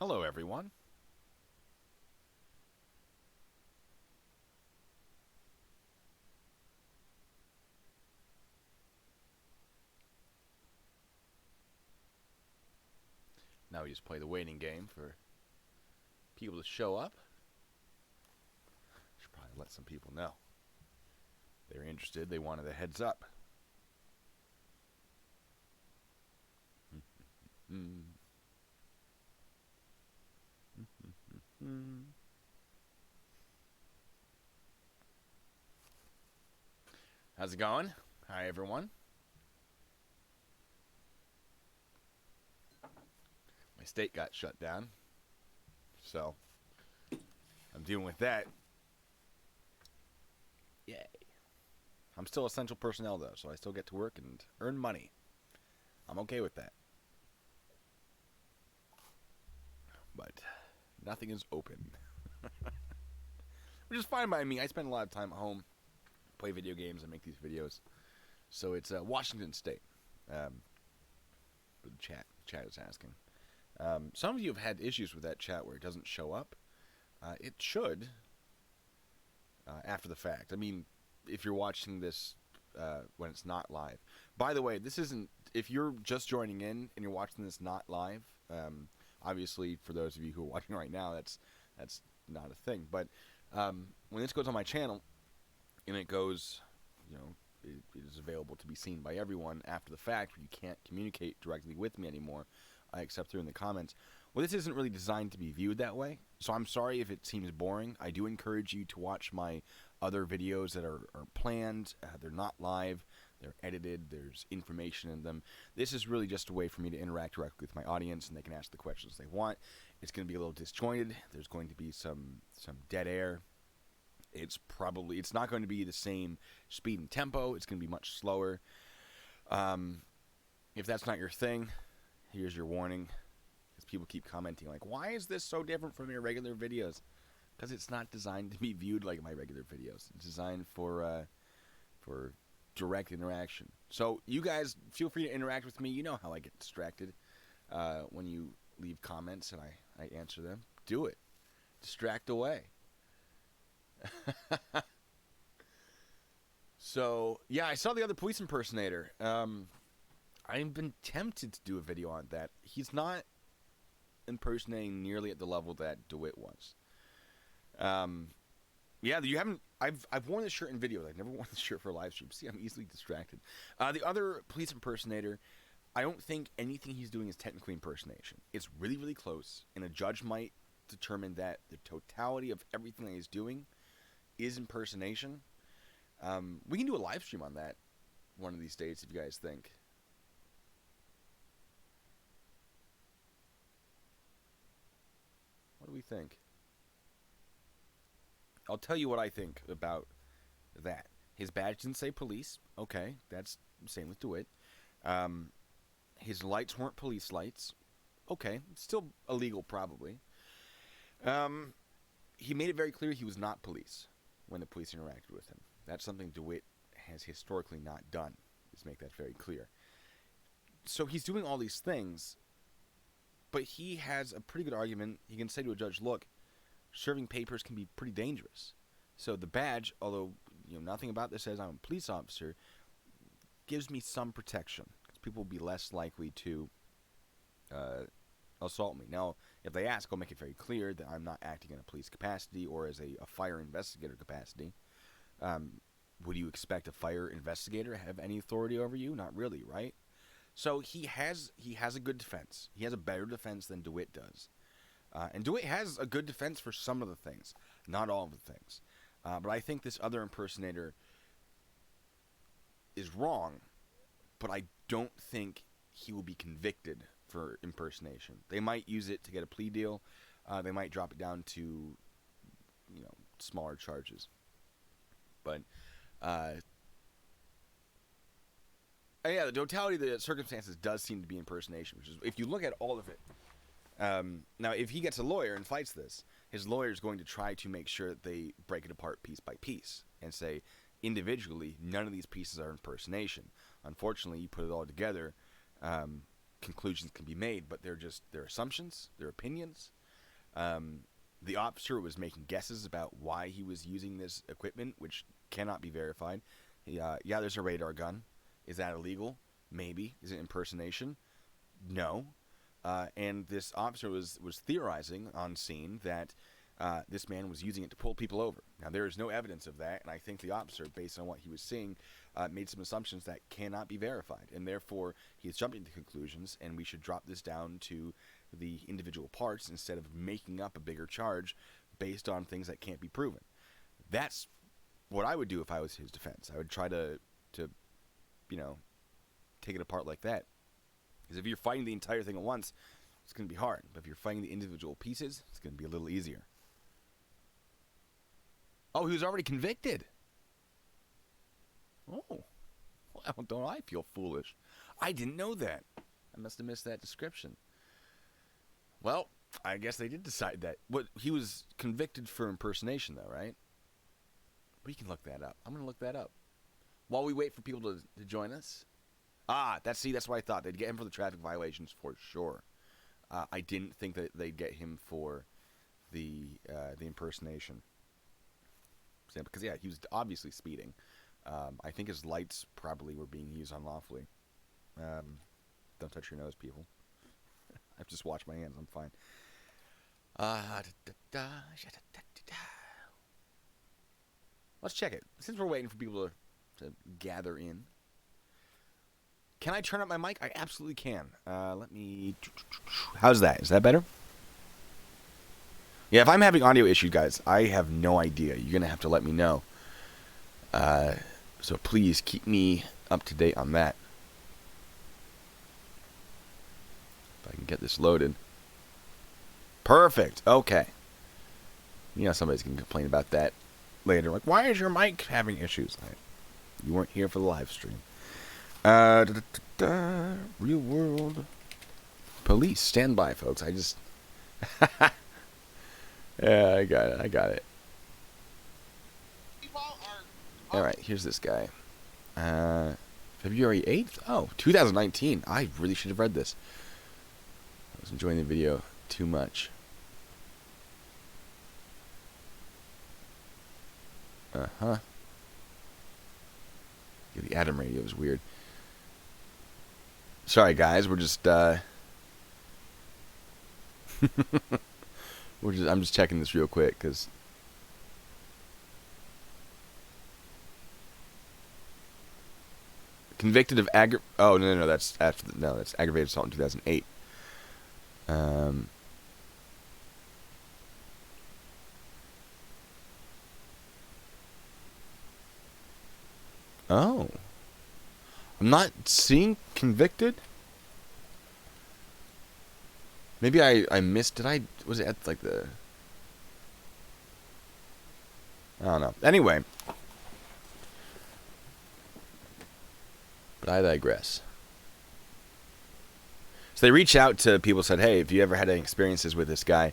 Hello, everyone. Now we just play the waiting game for people to show up. Should probably let some people know. They're interested. They wanted a heads up. How's it going? Hi, everyone. My state got shut down, so I'm dealing with that. Yay. I'm still essential personnel, though, so I still get to work and earn money. I'm okay with that. But nothing is open. Which is fine by me. I spend a lot of time at home, play video games, and make these videos. So it's Washington State. The chat is asking. Some of you have had issues with that chat where it doesn't show up. It should after the fact. I mean, if you're watching this when it's not live. By the way, this isn't. If you're just joining in and you're watching this not live, obviously for those of you who are watching right now, that's not a thing. But when this goes on my channel and it goes, it is available to be seen by everyone after the fact. You can't communicate directly with me anymore, except through in the comments. Well, this isn't really designed to be viewed that way, so I'm sorry if it seems boring. I do encourage you to watch my other videos that are planned. They're not live. They're edited. There's information in them. This is really just a way for me to interact directly with my audience, and they can ask the questions they want. It's going to be a little disjointed. There's going to be some dead air. It's not going to be the same speed and tempo. It's going to be much slower. If that's not your thing, here's your warning. Because people keep commenting like, why is this so different from your regular videos? Because it's not designed to be viewed like my regular videos. It's designed for direct interaction. So you guys feel free to interact with me. You know how I get distracted when you leave comments and I answer them. Do it. Distract away. So, yeah, I saw the other police impersonator. I've been tempted to do a video on that. He's not impersonating nearly at the level that DeWitt was. Yeah, you haven't. I've worn this shirt in videos. I've never worn this shirt for a live stream. See, I'm easily distracted. The other police impersonator, I don't think anything he's doing is technically impersonation. It's really, really close, and a judge might determine that the totality of everything that he's doing is impersonation. We can do a live stream on that one of these days if you guys think. What do we think? I'll tell you what I think about that. His badge didn't say police. Okay, that's the same with DeWitt. His lights weren't police lights. Okay, still illegal probably. He made it very clear he was not police when the police interacted with him. That's something DeWitt has historically not done, is make that very clear. So he's doing all these things, but he has a pretty good argument. He can say to a judge, look, serving papers can be pretty dangerous. So the badge, although nothing about this says I'm a police officer, gives me some protection, because people will be less likely to assault me. Now, if they ask, I'll make it very clear that I'm not acting in a police capacity or as a fire investigator capacity. Would you expect a fire investigator to have any authority over you? Not really, right? So he has a good defense. He has a better defense than DeWitt does. And DeWitt has a good defense for some of the things, not all of the things. But I think this other impersonator is wrong, but I don't think he will be convicted for impersonation. They might use it to get a plea deal. They might drop it down to, smaller charges. But, yeah, the totality of the circumstances does seem to be impersonation, which is, if you look at all of it. Now, if he gets a lawyer and fights this, his lawyer is going to try to make sure that they break it apart piece by piece and say, individually, none of these pieces are impersonation. Unfortunately, you put it all together, conclusions can be made, but they're assumptions, they're opinions. The officer was making guesses about why he was using this equipment, which cannot be verified. Yeah, there's a radar gun. Is that illegal? Maybe. Is it impersonation? No. And this officer was theorizing on scene that this man was using it to pull people over. Now, there is no evidence of that, and I think the officer, based on what he was seeing, made some assumptions that cannot be verified, and therefore he's jumping to conclusions, and we should drop this down to the individual parts instead of making up a bigger charge based on things that can't be proven. That's what I would do if I was his defense. I would try to take it apart like that. Because if you're fighting the entire thing at once, it's going to be hard. But if you're fighting the individual pieces, it's going to be a little easier. Oh, he was already convicted. Oh, well, don't I feel foolish? I didn't know that. I must have missed that description. Well, I guess they did decide that. He was convicted for impersonation, though, right? We can look that up. I'm going to look that up. While we wait for people to join us. That's what I thought. They'd get him for the traffic violations for sure. I didn't think that they'd get him for the impersonation. Because, yeah, he was obviously speeding. I think his lights probably were being used unlawfully. Don't touch your nose, people. I've just washed my hands. I'm fine. Let's check it. Since we're waiting for people to gather in. Can I turn up my mic? I absolutely can. Let me... How's that? Is that better? Yeah, if I'm having audio issues, guys, I have no idea. You're going to have to let me know. So please keep me up to date on that. If I can get this loaded. Perfect. Okay. You know, somebody's going to complain about that later. Like, why is your mic having issues? You weren't here for the live stream. Real world police, stand by, folks. I just yeah, I got it. All right, here's this guy. February 8th? Oh, 2019. I really should have read this. I was enjoying the video too much. Uh-huh. Yeah, the Adam radio is weird. Sorry, guys. We're just, I'm just checking this real quick, because... Convicted of Oh, no, that's after... that's aggravated assault in 2008. Oh. I'm not seeing convicted. Maybe I missed. Was it at like the... I don't know. Anyway. But I digress. So they reach out to people, said, hey, if you ever had any experiences with this guy,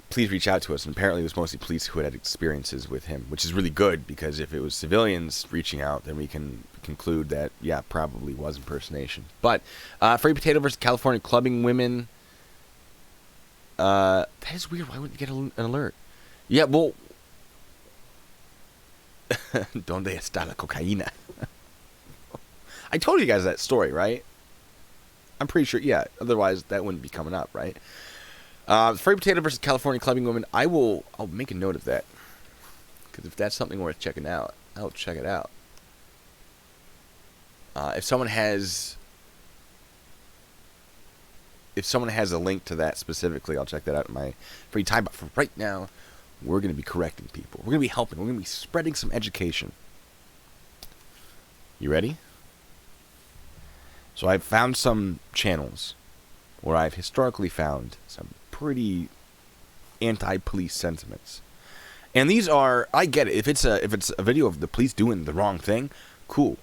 please reach out to us. And apparently it was mostly police who had experiences with him, which is really good, because if it was civilians reaching out, then we can conclude that, yeah, probably was impersonation. But Free Potato versus California clubbing women. That is weird. Why wouldn't you get an alert? Yeah, well... Donde está la cocaína? I told you guys that story, right? I'm pretty sure, yeah. Otherwise, that wouldn't be coming up, right? Free Potato versus California clubbing women. I'll make a note of that. Because if that's something worth checking out, I'll check it out. If someone has a link to that specifically, I'll check that out in my free time. But for right now, we're going to be correcting people. We're going to be helping. We're going to be spreading some education. You ready? So I've found some channels where I've historically found some pretty anti-police sentiments. And these are, I get it. If it's a video of the police doing the wrong thing, cool.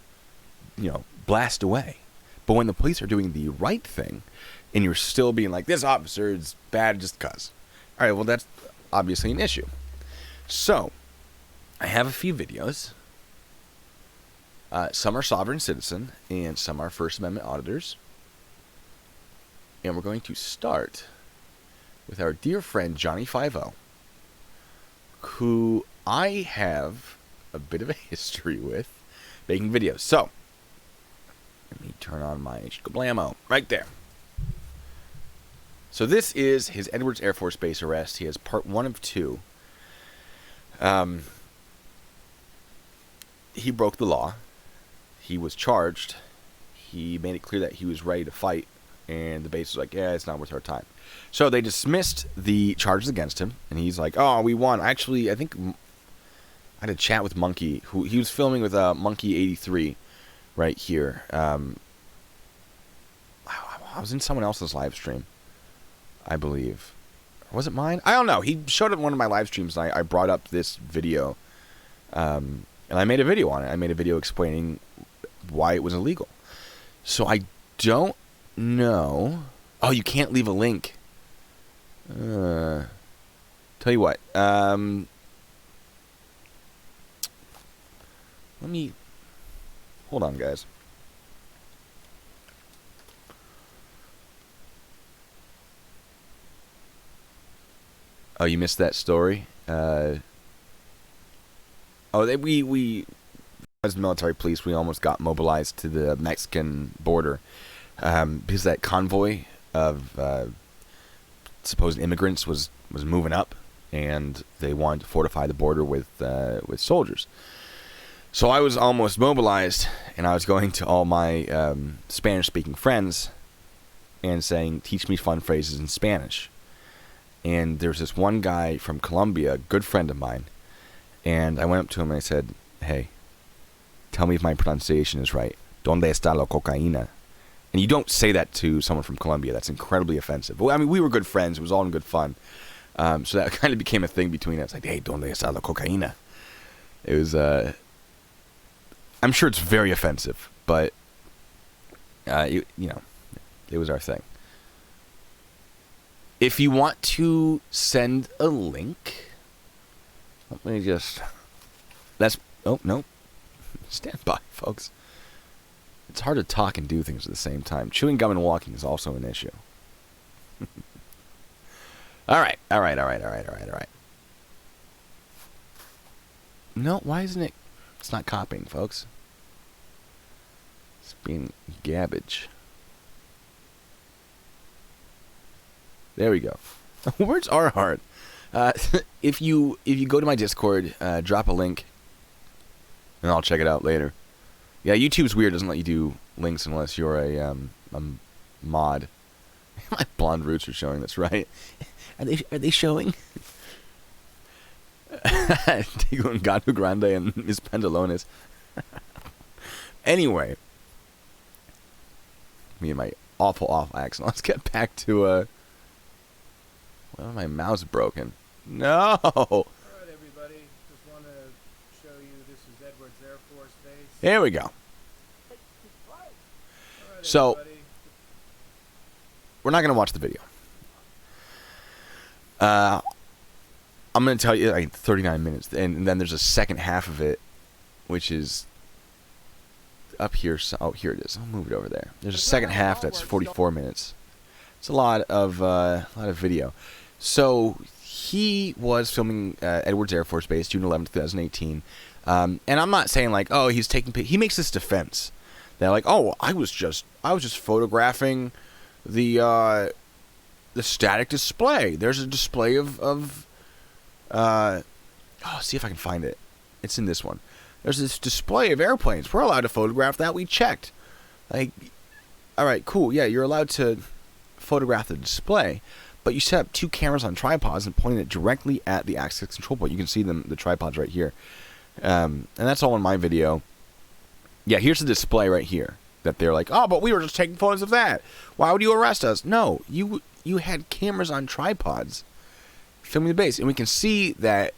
Blast away. But when the police are doing the right thing, and you're still being like, this officer is bad just because. All right, well, that's obviously an issue. So, I have a few videos. Some are sovereign citizen, and some are First Amendment auditors. And we're going to start with our dear friend Johnny Five-0, who I have a bit of a history with making videos. So, let me turn on my Blammo right there. So this is his Edwards Air Force Base arrest. He has part 1 of 2. He broke the law. He was charged. He made it clear that he was ready to fight, and the base was like, yeah, it's not worth our time. So they dismissed the charges against him, and he's like, oh, we won. Actually, I think I had a chat with Monkey, who he was filming with Monkey83 right here. I was in someone else's live stream, I believe. Was it mine? I don't know. He showed up in one of my live streams, and I brought up this video, and I made a video on it. I made a video explaining why it was illegal. So I don't know. Oh, you can't leave a link. Tell you what. Let me... Hold on, guys. Oh, you missed that story? We as military police, we almost got mobilized to the Mexican border because that convoy of supposed immigrants was moving up, and they wanted to fortify the border with soldiers. So I was almost mobilized, and I was going to all my Spanish-speaking friends and saying, teach me fun phrases in Spanish. And there's this one guy from Colombia, a good friend of mine, and I went up to him and I said, hey, tell me if my pronunciation is right. ¿Dónde está la cocaína? And you don't say that to someone from Colombia. That's incredibly offensive. Well, I mean, we were good friends. It was all in good fun. So that kind of became a thing between us. Like, hey, ¿dónde está la cocaína? It was, I'm sure it's very offensive, but, you know, it was our thing. If you want to send a link, let me just, oh, no. Stand by, folks. It's hard to talk and do things at the same time. Chewing gum and walking is also an issue. All right. No, why isn't it? It's not copying, folks. It's being garbage. There we go. Where's our heart? If you go to my Discord, drop a link, and I'll check it out later. Yeah, YouTube's weird. Doesn't let you do links unless you're a mod. My blonde roots are showing. That's right. Are they showing? Tigo and Gato Grande and Miss Pendalones. Anyway, me and my awful accent. Let's get back to well, my mouse broken. No. All right, everybody. Just want to show you this is Edwards Air Force Base. Here we go. All right, so, everybody. we're not going to watch the video. I'm going to tell you like 39 minutes, and then there's a second half of it, which is up here. So, oh, here it is. I'll move it over there. There's a second half that's 44 minutes. It's a lot of video. So he was filming Edwards Air Force Base, June 11th, 2018. And I'm not saying like, oh, he's taking. He makes this defense that like, oh, I was just photographing the static display. There's a display of see if I can find it. It's in this one. There's this display of airplanes. We're allowed to photograph that. We checked. Like, all right, cool. Yeah, you're allowed to photograph the display, but you set up 2 cameras on tripods and pointing it directly at the access control point. You can see the tripods right here. And that's all in my video. Yeah, here's the display right here that they're like, oh, but we were just taking photos of that. Why would you arrest us? No, you had cameras on tripods filming the base, and we can see that,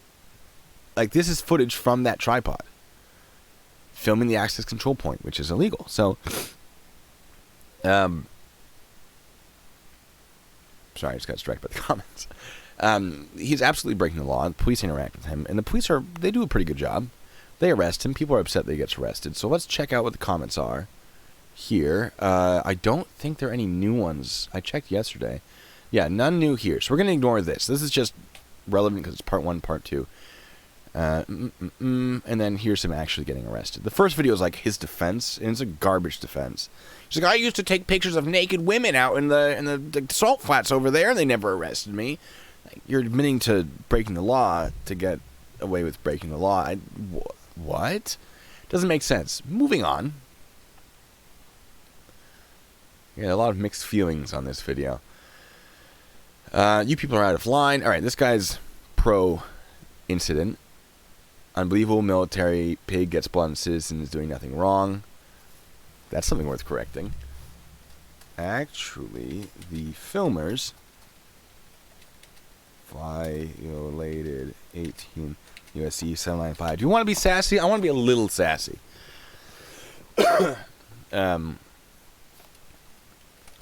like, this is footage from that tripod filming the access control point, which is illegal. So, sorry, I just got distracted by the comments. He's absolutely breaking the law. The police interact with him, and the police they do a pretty good job. They arrest him. People are upset that he gets arrested. So let's check out what the comments are here. I don't think there are any new ones. I checked yesterday. Yeah, none new here. So we're going to ignore this. This is just relevant because it's part 1, part 2. And then here's him actually getting arrested. The first video is like his defense, and it's a garbage defense. He's like, I used to take pictures of naked women out in the salt flats over there, and they never arrested me. You're admitting to breaking the law to get away with breaking the law. What? Doesn't make sense. Moving on. Yeah, a lot of mixed feelings on this video. You people are out of line. All right, this guy's pro-incident. Unbelievable military pig gets blood on citizens doing nothing wrong. That's something worth correcting. Actually, the filmers violated 18 USC 795. Do you want to be sassy? I want to be a little sassy.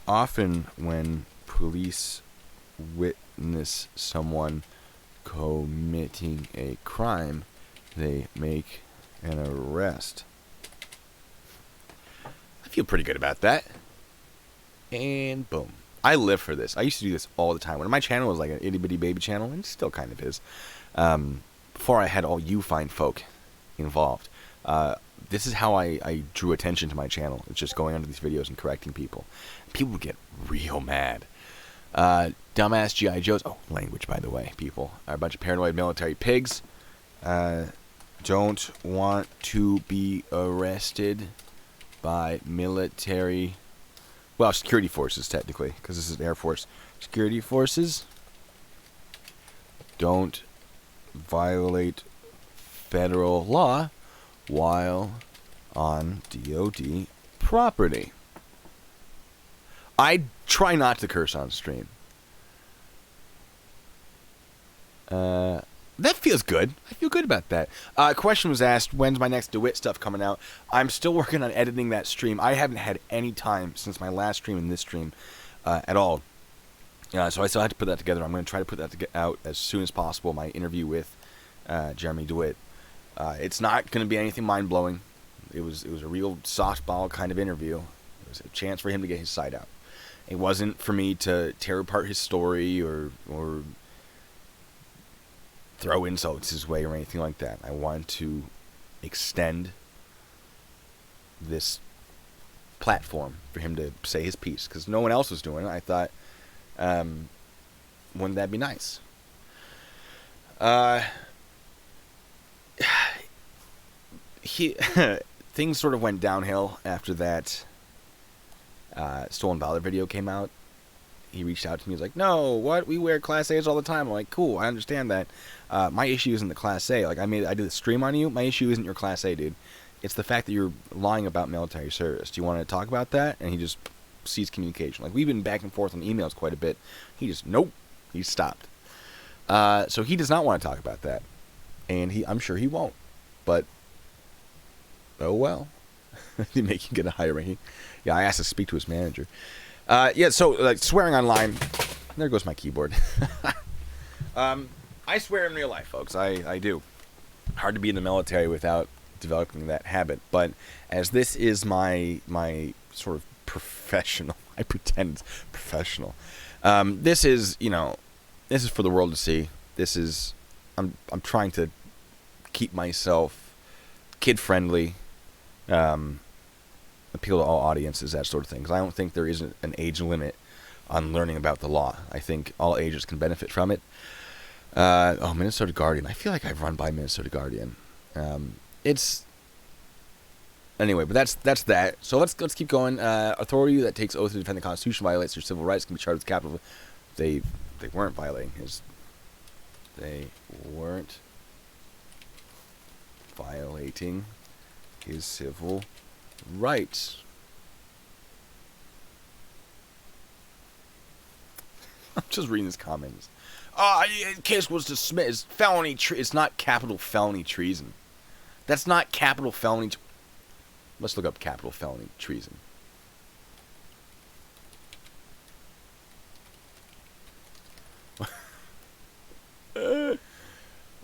Often when police witness someone committing a crime, they make an arrest. I feel pretty good about that. And boom. I live for this. I used to do this all the time. When my channel was like an itty bitty baby channel, and it still kind of is, before I had all you fine folk involved, this is how I drew attention to my channel. It's just going under these videos and correcting people. People would get real mad. Dumbass G.I. Joes. Oh, language, by the way, people. Are a bunch of paranoid military pigs. Don't want to be arrested by military, well, security forces, technically, because this is Air Force. Security forces don't violate federal law while on DOD property. I try not to curse on stream. That feels good. I feel good about that. A question was asked, when's my next DeWitt stuff coming out? I'm still working on editing that stream. I haven't had any time since my last stream and this stream at all. So I still had to put that together. I'm going to try to put that out as soon as possible, my interview with Jeremy DeWitt. It's not going to be anything mind-blowing. It was a real softball kind of interview. It was a chance for him to get his side out. It wasn't for me to tear apart his story or throw insults his way or anything like that. I wanted to extend this platform for him to say his piece because no one else was doing it. I thought, wouldn't that be nice? Things sort of went downhill after that Stolen Valor video came out. He reached out to me. He's like, no, what? We wear Class A's all the time. I'm like, cool, I understand that. My issue isn't the Class A. Like, I did a stream on you. My issue isn't your Class A, dude. It's the fact that you're lying about military service. Do you want to talk about that? And he just ceased communication. Like, we've been back and forth on emails quite a bit. He just, nope. He stopped. So he does not want to talk about that. And I'm sure he won't. But, oh well. They make him get a higher ranking. Yeah, I asked to speak to his manager. Yeah, so, like, swearing online. There goes my keyboard. I swear in real life, folks. I do. Hard to be in the military without developing that habit. But as this is my sort of professional, I pretend it's professional. This is, this is for the world to see. This is, I'm trying to keep myself kid-friendly, appeal to all audiences, that sort of thing. Because I don't think there is an age limit on learning about the law. I think all ages can benefit from it. Minnesota Guardian. I feel like I've run by Minnesota Guardian. Anyway, but that's that. So let's keep going. Authority that takes oath to defend the Constitution violates their civil rights can be charged with capital. They weren't violating his. They weren't violating his civil rights. I'm just reading his comments. Case was dismissed. Felony. It's not capital felony treason. That's not capital felony. Let's look up capital felony treason.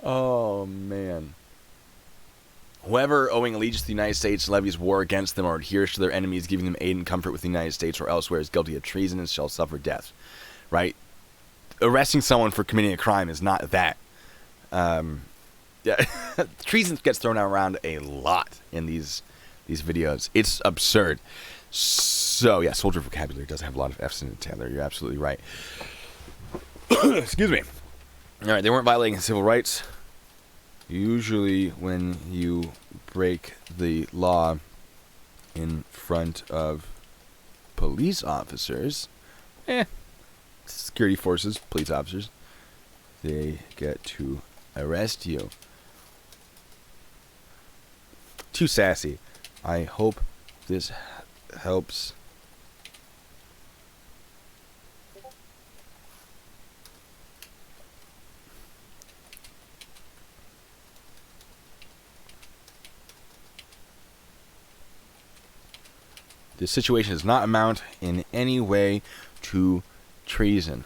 Oh man. Whoever owing allegiance to the United States levies war against them or adheres to their enemies, giving them aid and comfort with the United States or elsewhere, is guilty of treason and shall suffer death. Right? Arresting someone for committing a crime is not that. Yeah, treason gets thrown around a lot in these videos. It's absurd. So yeah, soldier vocabulary does have a lot of F's in it, Taylor. You're absolutely right. Excuse me. All right, they weren't violating civil rights. Usually, when you break the law in front of police officers, security forces, police officers, they get to arrest you. Too sassy. I hope this helps. This situation does not amount in any way to treason.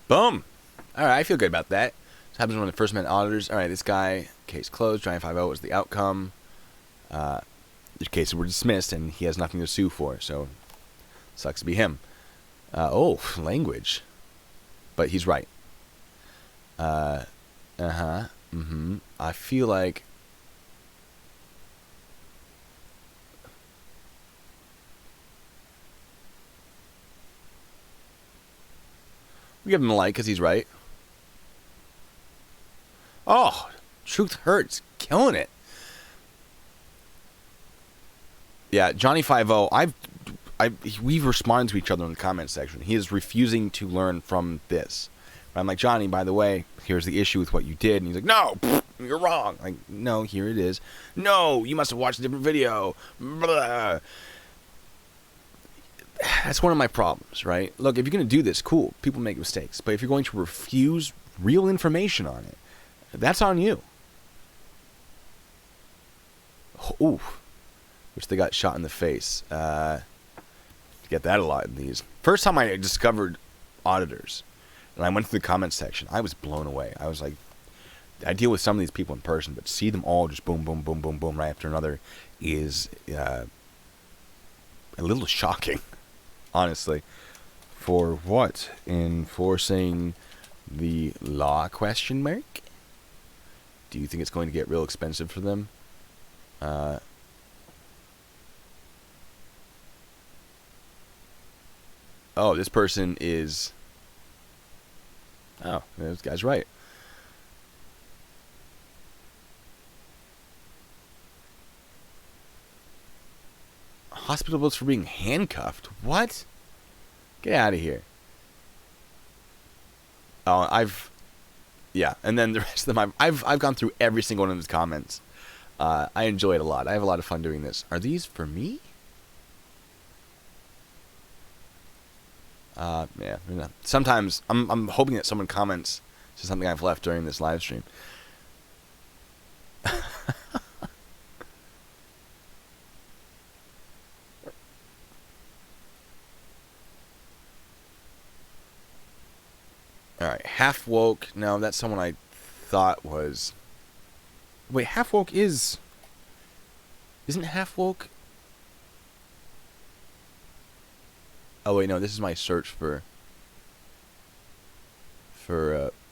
Boom! Alright, I feel good about that. This happens when the first met auditors. Alright, this guy, case closed, Giant 5-0 was the outcome. The cases were dismissed and he has nothing to sue for, so sucks to be him. Language. But he's right. I feel like we give him a like because he's right. Oh, truth hurts, killing it. Yeah, Johnny 5-0. We've responded to each other in the comment section. He is refusing to learn from this. I'm like, Johnny, by the way, here's the issue with what you did. And he's like, no, you're wrong. Like, no, here it is. No, you must have watched a different video. Blah. That's one of my problems, right? Look, if you're going to do this, cool. People make mistakes. But if you're going to refuse real information on it, that's on you. Ooh. Which they got shot in the face. Get that a lot in these. First time I discovered auditors, and I went through the comments section, I was blown away. I was like, I deal with some of these people in person, but see them all just boom, boom, boom, boom, boom, right after another is a little shocking, honestly. For what? Enforcing the law, question mark? Do you think it's going to get real expensive for them? Oh, this person is... Oh, this guy's right. Hospital bills for being handcuffed? What? Get out of here. Oh, yeah, and then the rest of them, I've gone through every single one of his comments. I enjoy it a lot. I have a lot of fun doing this. Are these for me? Yeah. Sometimes I'm hoping that someone comments to something I've left during this live stream. All right, half woke. No, that's someone I thought was. Wait, half woke isn't half woke? Oh wait, no, this is my search for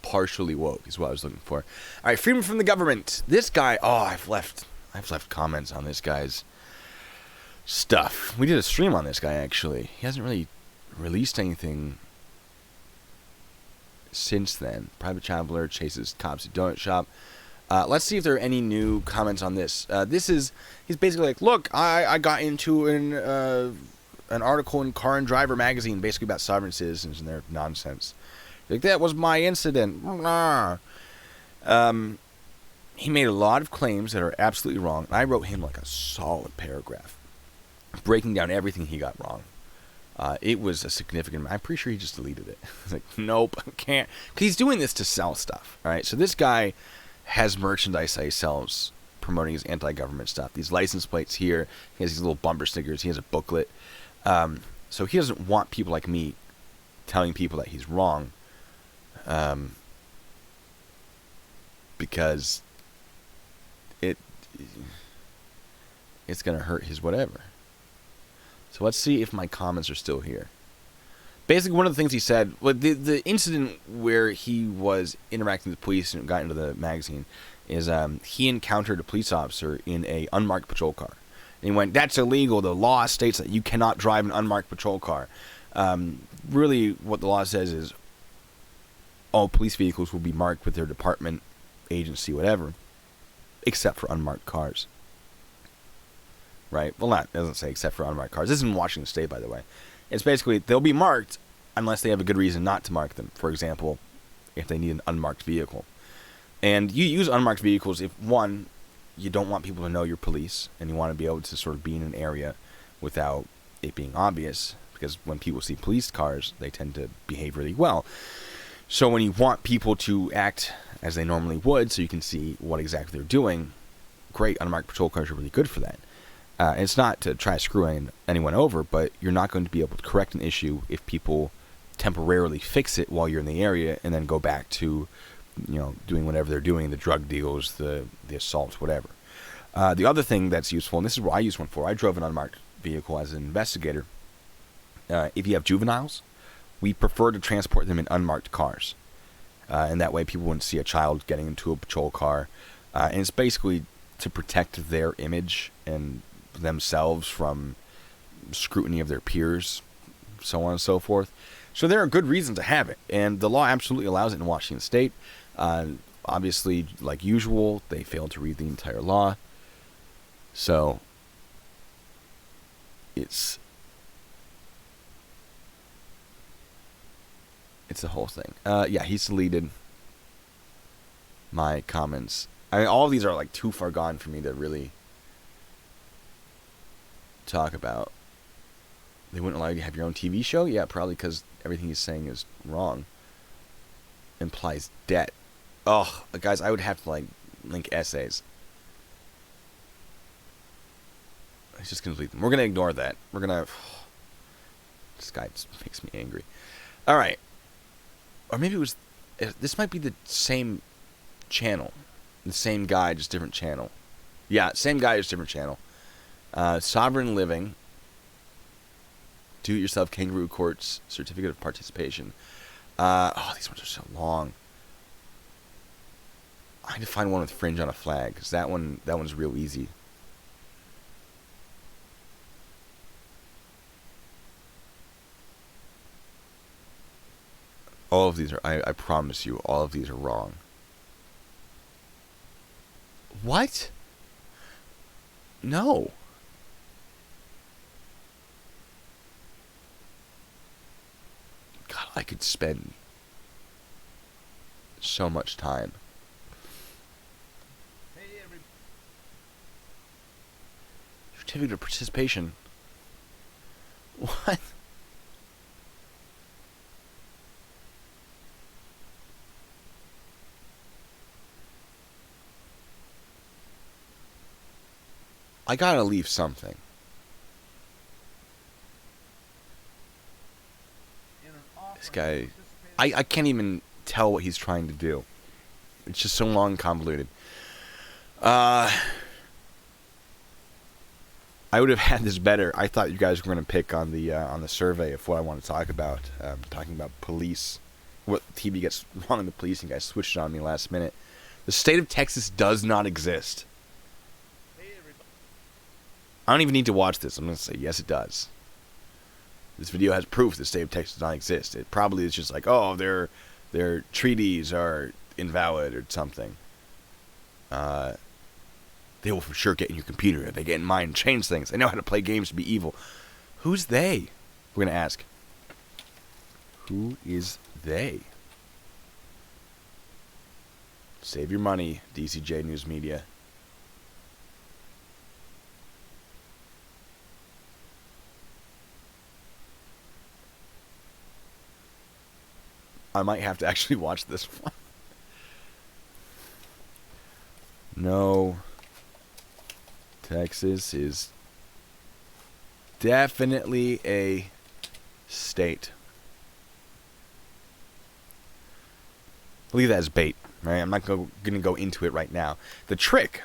partially woke is what I was looking for. All right, freedom from the government. This guy, I've left comments on this guy's stuff. We did a stream on this guy actually. He hasn't really released anything since then. Private traveler chases cops at donut shop. Let's see if there are any new comments on this. He's basically like, look, I got into an article in Car and Driver magazine basically about sovereign citizens and their nonsense. Like, that was my incident. He made a lot of claims that are absolutely wrong. I wrote him like a solid paragraph breaking down everything he got wrong. It was a significant... I'm pretty sure he just deleted it. He's like, nope, I can't. Because he's doing this to sell stuff. All right, so this guy has merchandise that he sells promoting his anti-government stuff. These license plates here. He has these little bumper stickers. He has a booklet. So he doesn't want people like me telling people that he's wrong. because it it's gonna hurt his whatever. So let's see if my comments are still here. Basically, one of the things he said, well, the incident where he was interacting with police and got into the magazine, is he encountered a police officer in a unmarked patrol car. And he went, "That's illegal. The law states that you cannot drive an unmarked patrol car." Really, what the law says is all police vehicles will be marked with their department, agency, whatever, except for unmarked cars. Right? Well, it doesn't say except for unmarked cars. This is in Washington State, by the way. It's basically, they'll be marked unless they have a good reason not to mark them. For example, if they need an unmarked vehicle. And you use unmarked vehicles if, one, you don't want people to know you're police, and you want to be able to sort of be in an area without it being obvious, because when people see police cars, they tend to behave really well. So when you want people to act as they normally would, so you can see what exactly they're doing, great, unmarked patrol cars are really good for that. And it's not to try to screw anyone over, but you're not going to be able to correct an issue if people temporarily fix it while you're in the area and then go back to, doing whatever they're doing, the drug deals, the assaults, whatever. The other thing that's useful, and this is what I use one for, I drove an unmarked vehicle as an investigator. If you have juveniles, we prefer to transport them in unmarked cars. And that way people wouldn't see a child getting into a patrol car. And it's basically to protect their image and themselves from scrutiny of their peers, so on and so forth. So there are good reasons to have it, and the law absolutely allows it in Washington State. Obviously, like usual, they failed to read the entire law. So it's the whole thing. Yeah, he's deleted my comments. I mean, all of these are like too far gone for me to really talk about. They wouldn't allow you to have your own TV show? Yeah, probably because everything he's saying is wrong. Implies debt. Oh, guys, I would have to link essays. He's just gonna delete them. We're gonna ignore that. We're gonna. This guy just makes me angry. All right. Or maybe it was. This might be the same channel. The same guy, just different channel. Yeah, same guy, just different channel. Sovereign Living. Do-it-yourself kangaroo courts certificate of participation. These ones are so long. I need to find one with fringe on a flag, because that one's real easy. All of these are, I promise you, all of these are wrong. What? No. God, I could spend so much time. Certificate of participation. What? I gotta leave something. This guy, I can't even tell what he's trying to do. It's just so long and convoluted. I would have had this better. I thought you guys were going to pick on the survey of what I want to talk about. Talking about police. What TV gets wrong in the police, and you guys switched it on me last minute. The state of Texas does not exist. I don't even need to watch this. I'm going to say, yes, it does. This video has proof the state of Texas does not exist. It probably is just like, oh, their treaties are invalid or something. They will for sure get in your computer. If they get in mine and change things. They know how to play games to be evil. Who's they? We're going to ask. Who is they? Save your money, DCJ News Media. I might have to actually watch this one. No. Texas is definitely a state. leave that as bait, right? I'm not going to go into it right now. The trick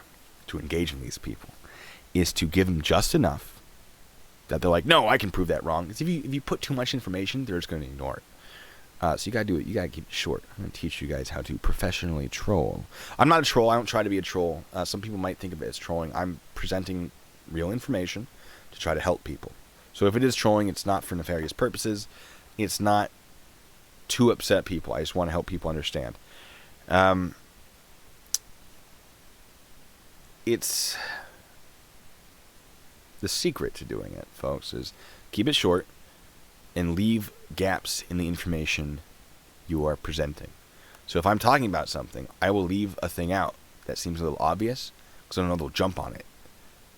to engaging these people is to give them just enough that they're like, no, I can prove that wrong. Because if you put too much information, they're just going to ignore it. So you got to do it. You got to keep it short. I'm going to teach you guys how to professionally troll. I'm not a troll. I don't try to be a troll. Some people might think of it as trolling. I'm presenting real information to try to help people. So if it is trolling, it's not for nefarious purposes. It's not to upset people. I just want to help people understand. It's the secret to doing it, folks, is keep it short and leave gaps in the information you are presenting. So if I'm talking about something, I will leave a thing out that seems a little obvious because I don't know they'll jump on it.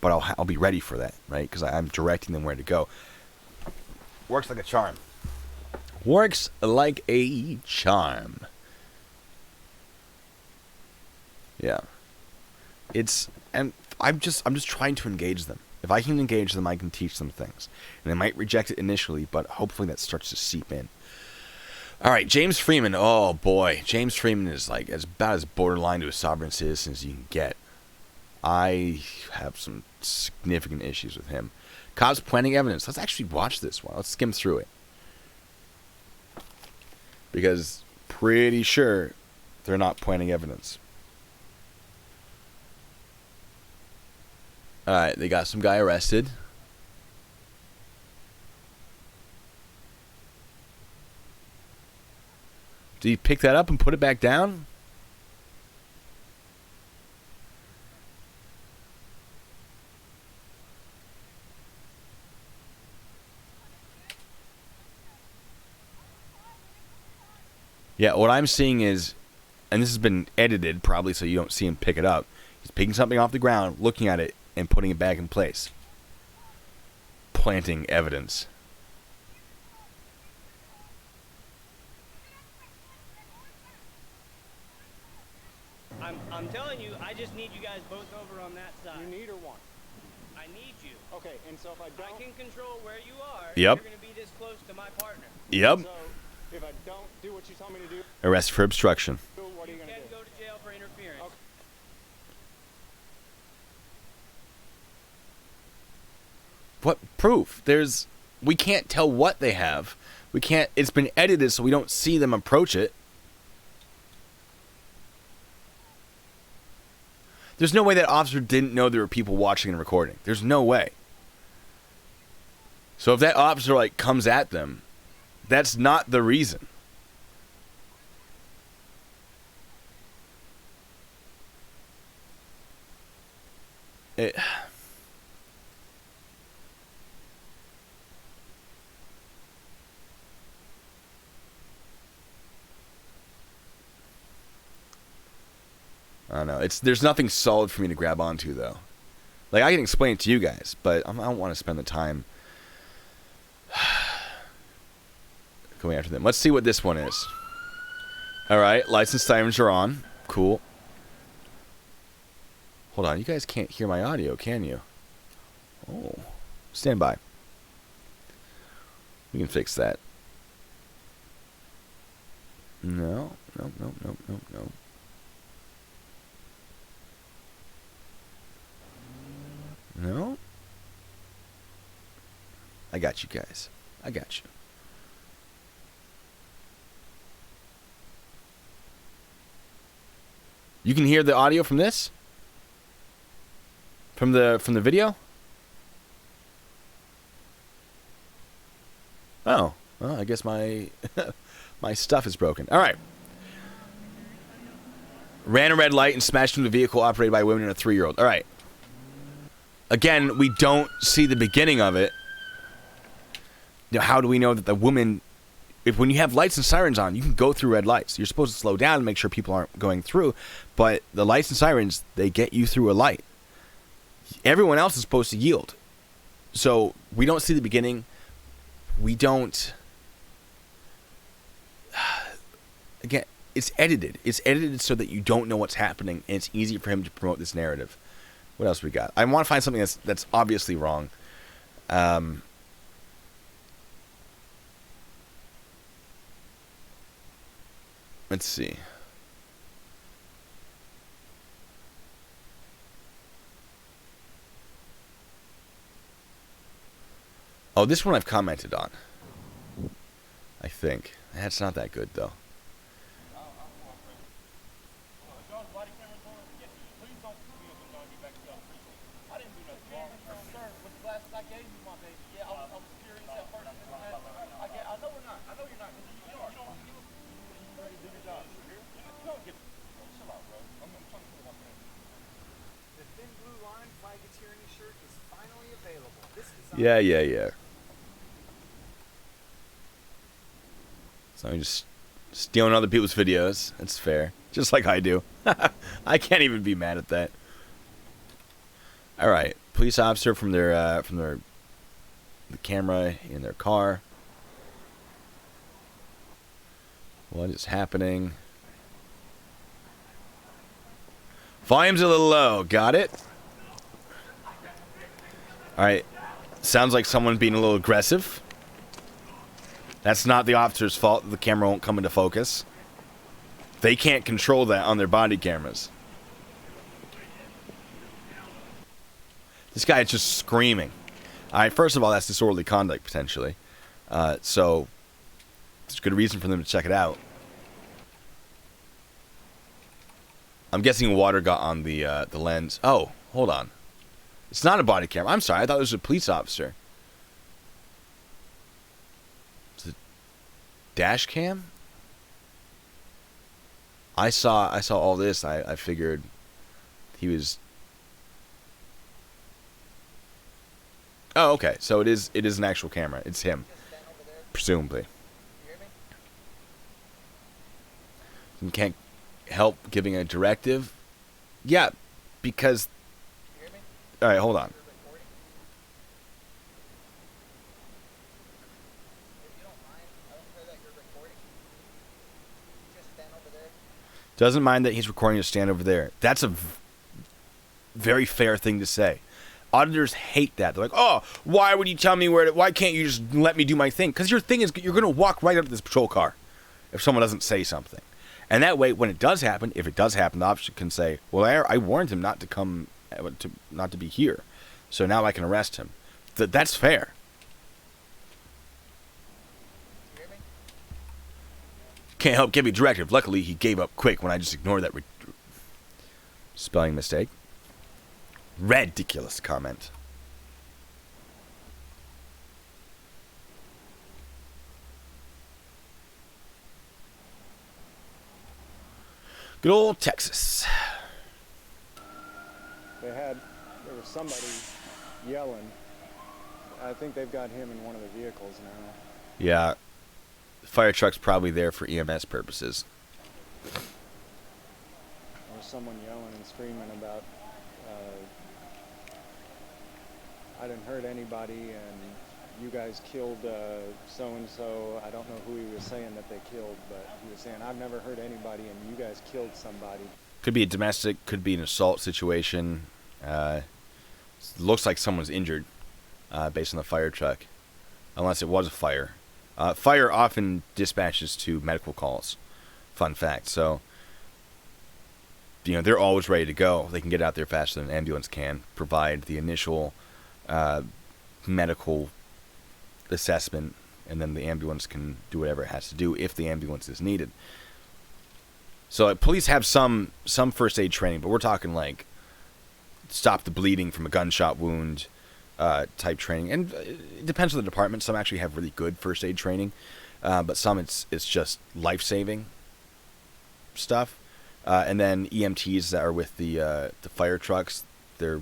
But I'll be ready for that, right? Because I'm directing them where to go. Works like a charm. Works like a charm. Yeah. I'm just trying to engage them. If I can engage them, I can teach them things. And they might reject it initially, but hopefully that starts to seep in. All right, James Freeman. Oh, boy. James Freeman is like about as borderline to a sovereign citizen as you can get. I have some significant issues with him. Cops planting evidence. Let's actually watch this one. Let's skim through it. Because pretty sure they're not planting evidence. All right, they got some guy arrested. Did he pick that up and put it back down? Yeah, what I'm seeing is, and this has been edited probably so you don't see him pick it up. He's picking something off the ground, looking at it, and putting it back in place. Planting evidence. I'm telling you, I just need you guys both over on that side. You need or want? I need you. Okay, and so if I don't... I can control where you are. Yep. You're going to be this close to my partner. Yep. So, if I don't do what you tell me to do, Arrest for obstruction. what are you You going to can do? go to jail for interference. Okay. What proof? We can't tell what they have. We can't. It's been edited so we don't see them approach it. There's no way that officer didn't know there were people watching and recording. There's no way. So if that officer comes at them, that's not the reason. I don't know. There's nothing solid for me to grab onto though. I can explain it to you guys, but I don't want to spend the time going after them. Let's see what this one is. All right, license sirens are on. Cool. Hold on, you guys can't hear my audio, can you? Oh, stand by. We can fix that. No. No? I got you guys. I got you. You can hear the audio from this? From the video? Oh. Well, I guess my my stuff is broken. All right. Ran a red light and smashed into a vehicle operated by a woman and a 3-year-old. All right. Again, we don't see the beginning of it. How do we know that the woman... When you have lights and sirens on, you can go through red lights. You're supposed to slow down and make sure people aren't going through. But the lights and sirens, they get you through a light. Everyone else is supposed to yield. So we don't see the beginning. We don't... Again, it's edited. It's edited so that you don't know what's happening, and it's easy for him to promote this narrative. What else we got? I want to find something that's obviously wrong. Let's see. Oh, this one I've commented on. I think. That's not that good, though. Yeah. So I'm just stealing other people's videos. That's fair. Just like I do. I can't even be mad at that. All right. Police officer from the camera in their car. What is happening? Volume's a little low. Got it? All right. Sounds like someone being a little aggressive. That's not the officer's fault that the camera won't come into focus. They can't control that on their body cameras. This guy is just screaming. All right, first of all, that's disorderly conduct, potentially. So, there's a good reason for them to check it out. I'm guessing water got on the lens. Oh, hold on. It's not a body camera. I'm sorry. I thought it was a police officer. It's a dash cam? I saw all this. I figured he was... Oh, okay. So it is an actual camera. It's him. Presumably. You can't help giving a directive? Yeah, because... All right, hold on. Doesn't mind that he's recording to stand over there. That's a very fair thing to say. Auditors hate that. They're like, oh, why would you tell me where to... Why can't you just let me do my thing? Because your thing is you're going to walk right up to this patrol car if someone doesn't say something. And that way, when it does happen, if it does happen, the officer can say, well, I warned him not to come... not to be here, so now I can arrest him. That's fair. Can't help give me a directive. Luckily, he gave up quick when I just ignored that spelling mistake. Ridiculous comment. Good old Texas. There was somebody yelling. I think they've got him in one of the vehicles now. Yeah. The fire truck's probably there for EMS purposes. There was someone yelling and screaming about, I didn't hurt anybody and you guys killed so-and-so. I don't know who he was saying that they killed, but he was saying, I've never hurt anybody and you guys killed somebody. Could be a domestic, could be an assault situation. Looks like someone's injured based on the fire truck, unless it was a fire. Fire often dispatches to medical calls. Fun fact. So, they're always ready to go. They can get out there faster than an ambulance can, provide the initial medical assessment, and then the ambulance can do whatever it has to do if the ambulance is needed. So police have some first aid training, but we're talking like stop the bleeding from a gunshot wound type training. And it depends on the department. Some actually have really good first aid training, but some it's just life-saving stuff. And then EMTs that are with the fire trucks, they're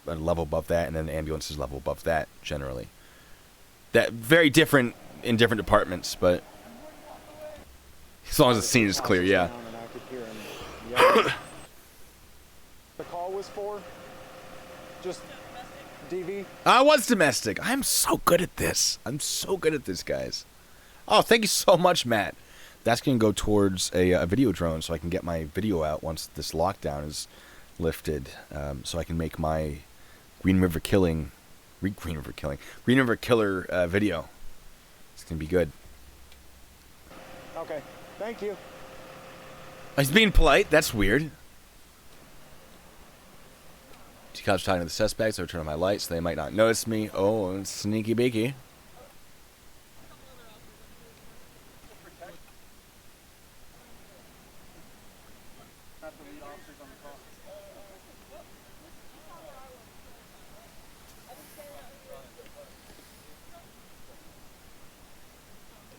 a level above that, and then the ambulance is level above that generally. That very different in different departments, but as long as the scene is clear, yeah. The call was for just DV. I was domestic. I'm so good at this. Guys. Oh, thank you so much, Matt. That's going to go towards a video drone so I can get my video out once this lockdown is lifted, so I can make my Green River Killer video. It's going to be good. Okay, thank you. He's being polite. That's weird. Two cops talking to the suspects. I turn on my lights so they might not notice me. Oh, it's sneaky beaky.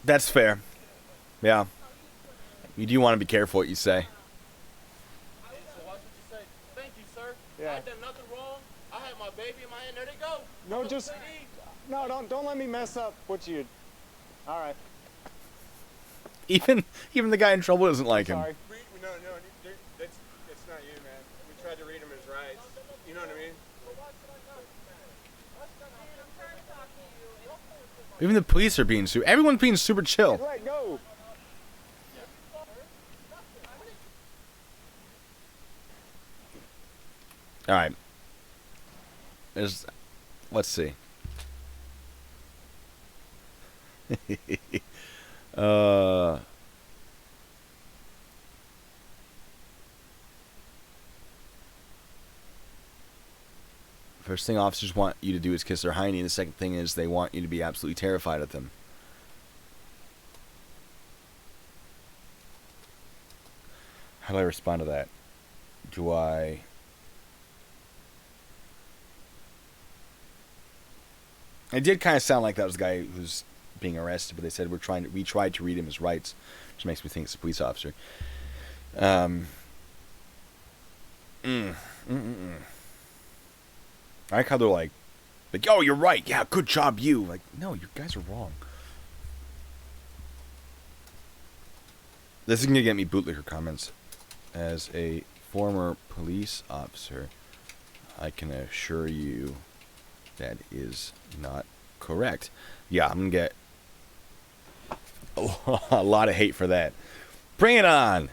That's fair. Yeah. You do want to be careful what you say. So watch what you say. Thank you, sir. Yeah. I done nothing wrong. I had my baby in my hand. There they go. No, just no. Don't let me mess up what you. All right. Even the guy in trouble doesn't like him. Sorry. No, that's not you, man. We tried to read him his rights. You know what I mean? Even the police are being super. Everyone's being super chill. Let go. All right. Let's see. First thing officers want you to do is kiss their hiney. The second thing is they want you to be absolutely terrified of them. How do I respond to that? Do I... It did kind of sound like that was the guy who's being arrested, but they said we tried to read him his rights, which makes me think it's a police officer. I like how they're like, oh, you're right. Yeah, good job, you. Like, no, you guys are wrong. This is gonna get me bootlicker comments. As a former police officer, I can assure you that is not correct. Yeah, I'm gonna get a lot of hate for that. Bring it on.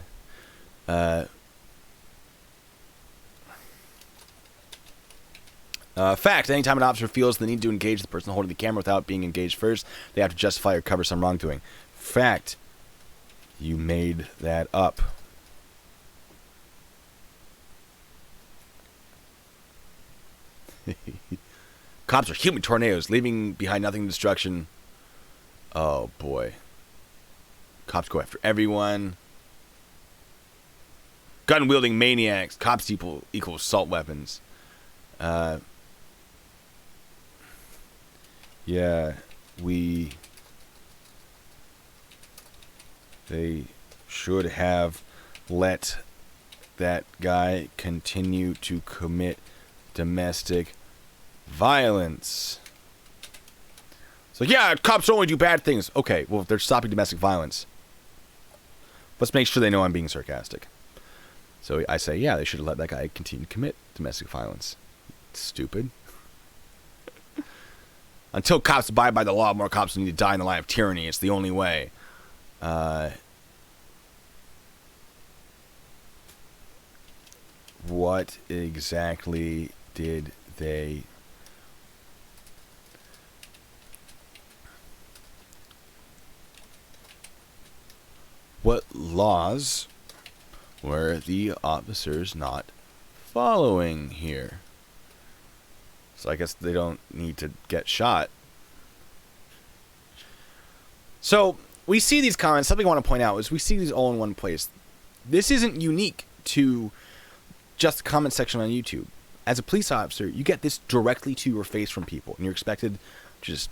Fact, anytime an officer feels the need to engage the person holding the camera without being engaged first, they have to justify or cover some wrongdoing. Fact, you made that up. Cops are human tornadoes, leaving behind nothing but destruction. Oh boy. Cops go after everyone. Gun-wielding maniacs. Cops equal assault weapons. Yeah, they should have let that guy continue to commit domestic violence. So yeah, cops only do bad things. Okay, well, if they're stopping domestic violence, let's make sure they know I'm being sarcastic. So I say, yeah, they should have let that guy continue to commit domestic violence. Stupid. Until cops abide by the law, more cops need to die in the line of tyranny. It's the only way. What exactly did they... What laws were the officers not following here? So I guess they don't need to get shot. So we see these comments. Something I want to point out is we see these all in one place. This isn't unique to just the comment section on YouTube. As a police officer, you get this directly to your face from people, and you're expected to just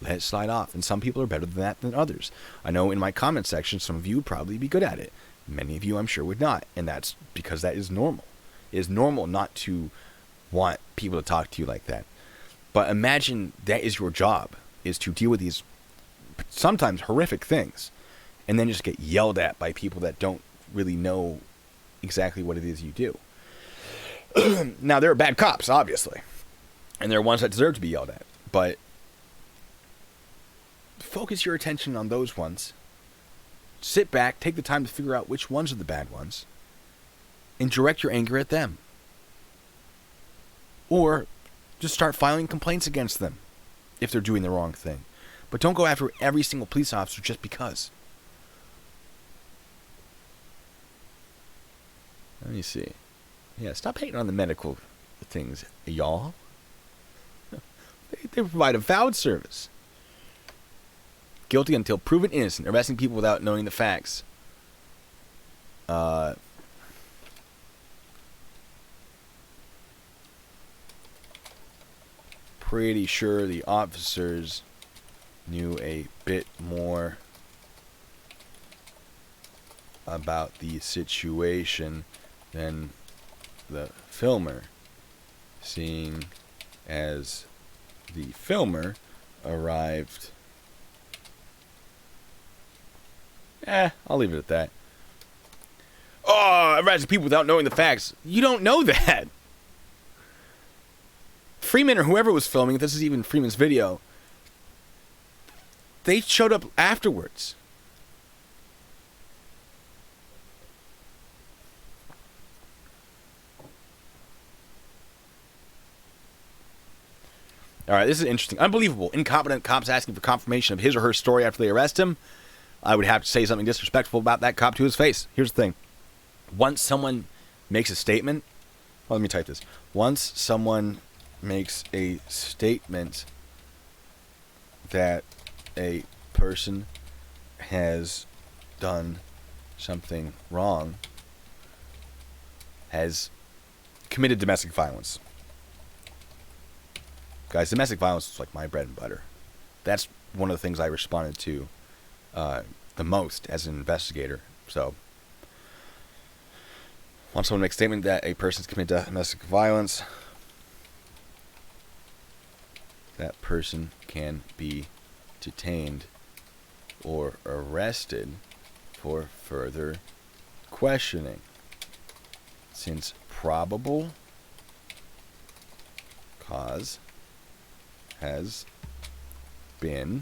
let it slide off. And some people are better than that than others. I know in my comment section, some of you would probably be good at it. Many of you, I'm sure, would not. And that's because that is normal. It is normal not to want people to talk to you like that. But imagine that is your job, is to deal with these sometimes horrific things, and then just get yelled at by people that don't really know exactly what it is you do. Now, there are bad cops, obviously, and there are ones that deserve to be yelled at, but focus your attention on those ones. Sit back, take the time to figure out which ones are the bad ones, and direct your anger at them. Or just start filing complaints against them if they're doing the wrong thing. But don't go after every single police officer just because. Let me see. Yeah, stop hating on the medical things, y'all. They provide a valid service. Guilty until proven innocent. Arresting people without knowing the facts. Pretty sure the officers knew a bit more about the situation than the filmer, seeing as the filmer arrived. I'll leave it at that. Oh, arresting people without knowing the facts. You don't know that. Freeman or whoever was filming, if this is even Freeman's video, they showed up afterwards. All right, this is interesting. Unbelievable. Incompetent cops asking for confirmation of his or her story after they arrest him. I would have to say something disrespectful about that cop to his face. Here's the thing. Once someone makes a statement, well, let me type this. Once someone makes a statement that a person has done something wrong, has committed domestic violence. Guys, domestic violence is like my bread and butter. That's one of the things I responded to the most as an investigator. So, once someone makes a statement that a person's committed domestic violence, that person can be detained or arrested for further questioning. Since probable cause has been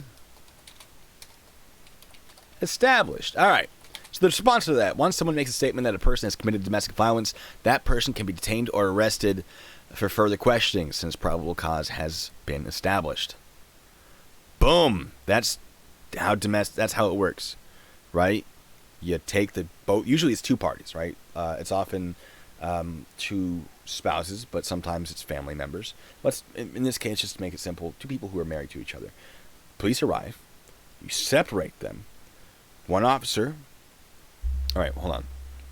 established. All right. So the response to that, once someone makes a statement that a person has committed domestic violence, that person can be detained or arrested for further questioning since probable cause has been established. Boom. That's how it works, right? You take the boat. Usually it's two parties, right? It's often two spouses, but sometimes it's family members. In this case, just to make it simple, two people who are married to each other. Police arrive. You separate them. One officer. All right, hold on.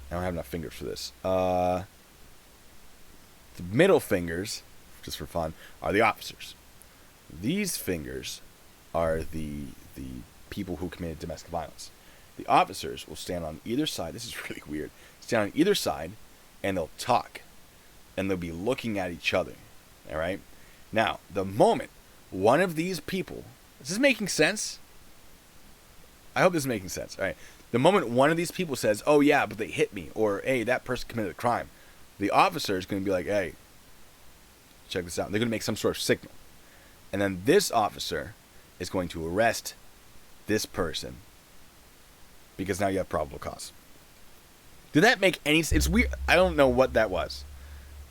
I don't have enough fingers for this. The middle fingers, just for fun, are the officers. These fingers are the people who committed domestic violence. The officers will stand on either side. This is really weird. Stand on either side, and they'll talk. And they'll be looking at each other. All right? Now, the moment one of these people... Is this making sense? I hope this is making sense. All right. The moment one of these people says, oh, yeah, but they hit me, or, hey, that person committed a crime, the officer is going to be like, hey, check this out. They're going to make some sort of signal. And then this officer is going to arrest this person because now you have probable cause. Did that make any sense? It's weird. I don't know what that was.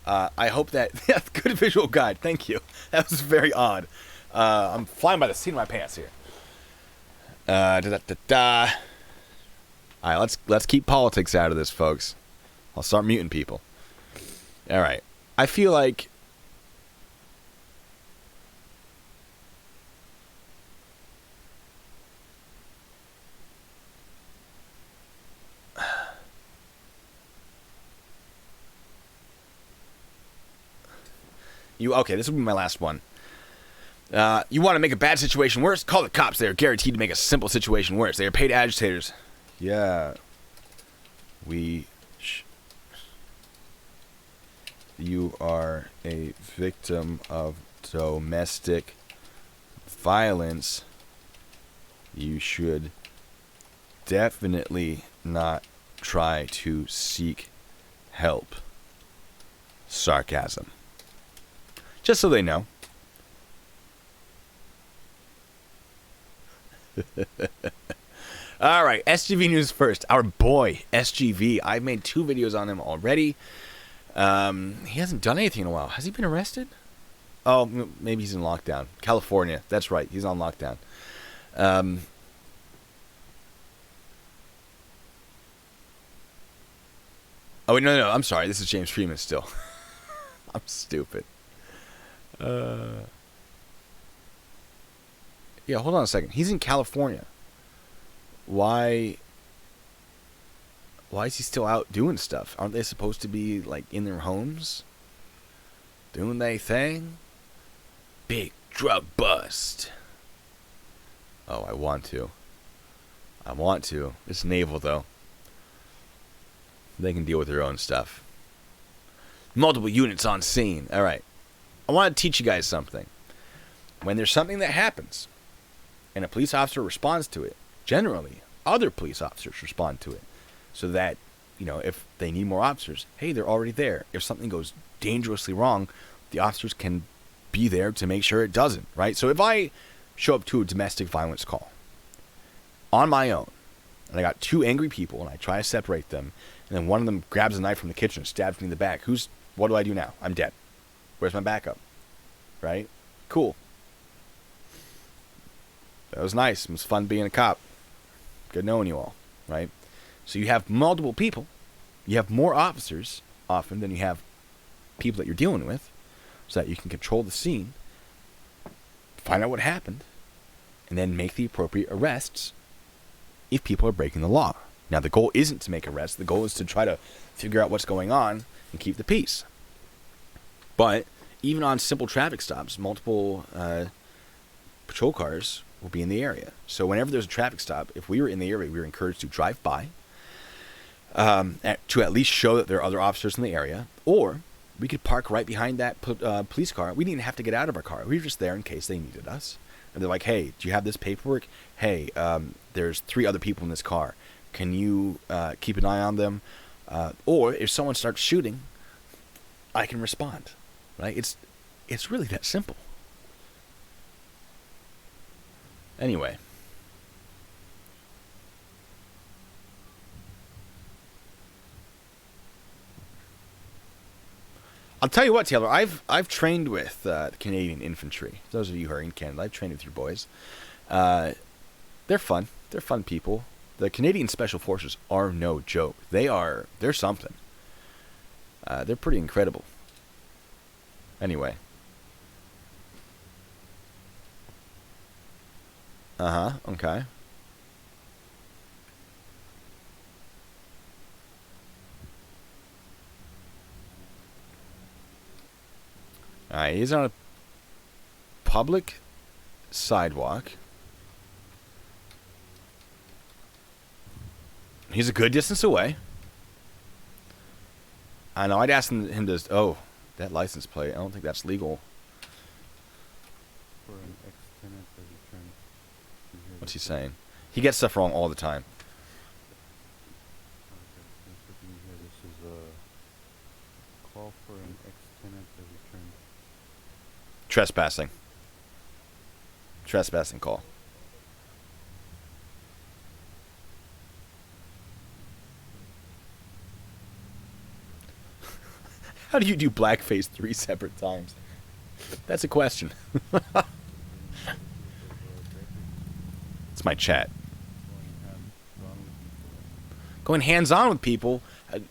I hope that... Good visual guide. Thank you. That was very odd. I'm flying by the seat of my pants here. All right, let's keep politics out of this, folks. I'll start muting people. All right. I feel like... Okay, this will be my last one. You want to make a bad situation worse? Call the cops. They are guaranteed to make a simple situation worse. They are paid agitators. Yeah. You are a victim of domestic violence. You should definitely not try to seek help. Sarcasm. Just so they know. All right, SGV news first. Our boy, SGV. I've made 2 videos on him already. He hasn't done anything in a while. Has he been arrested? Oh, maybe he's in lockdown. California. That's right. He's on lockdown. Oh, wait, no. I'm sorry. This is James Freeman still. I'm stupid. Yeah, hold on a second. He's in California. Why is he still out doing stuff? Aren't they supposed to be, like, in their homes? Doing their thing? Big drug bust. Oh, I want to. I want to. It's naval, though. They can deal with their own stuff. Multiple units on scene. All right. I want to teach you guys something. When there's something that happens and a police officer responds to it, generally, other police officers respond to it. So that, if they need more officers, hey, they're already there. If something goes dangerously wrong, the officers can be there to make sure it doesn't, right? So if I show up to a domestic violence call on my own, and I got two angry people, and I try to separate them, and then one of them grabs a knife from the kitchen and stabs me in the back, what do I do now? I'm dead. Where's my backup? Right? Cool. That was nice. It was fun being a cop. Good knowing you all, right? So you have multiple people. You have more officers often than you have people that you're dealing with, so that you can control the scene, find out what happened, and then make the appropriate arrests if people are breaking the law. Now, the goal isn't to make arrests. The goal is to try to figure out what's going on and keep the peace. But even on simple traffic stops, multiple patrol cars will be in the area. So whenever there's a traffic stop, if we were in the area, we were encouraged to drive by to at least show that there are other officers in the area, or we could park right behind that police car. We didn't have to get out of our car. We were just there in case they needed us. And they're like, hey, do you have this paperwork? Hey, there's 3 other people in this car. Can you keep an eye on them? Or if someone starts shooting, I can respond. Right? It's really that simple. Anyway. I'll tell you what, Taylor. I've trained with the Canadian infantry. Those of you who are in Canada, I've trained with your boys. They're fun. They're fun people. The Canadian Special Forces are no joke. They're something. They're pretty incredible. Anyway. Okay. Alright, he's on a public sidewalk. He's a good distance away. I know, I'd ask him to... Oh, that license plate. I don't think that's legal. For an ex-tenant that returned. What's he saying? He gets stuff wrong all the time. This is a call for an ex-tenant that returned. Trespassing. Trespassing call. How do you do blackface 3 separate times? That's a question. It's my chat. Going hands-on with people?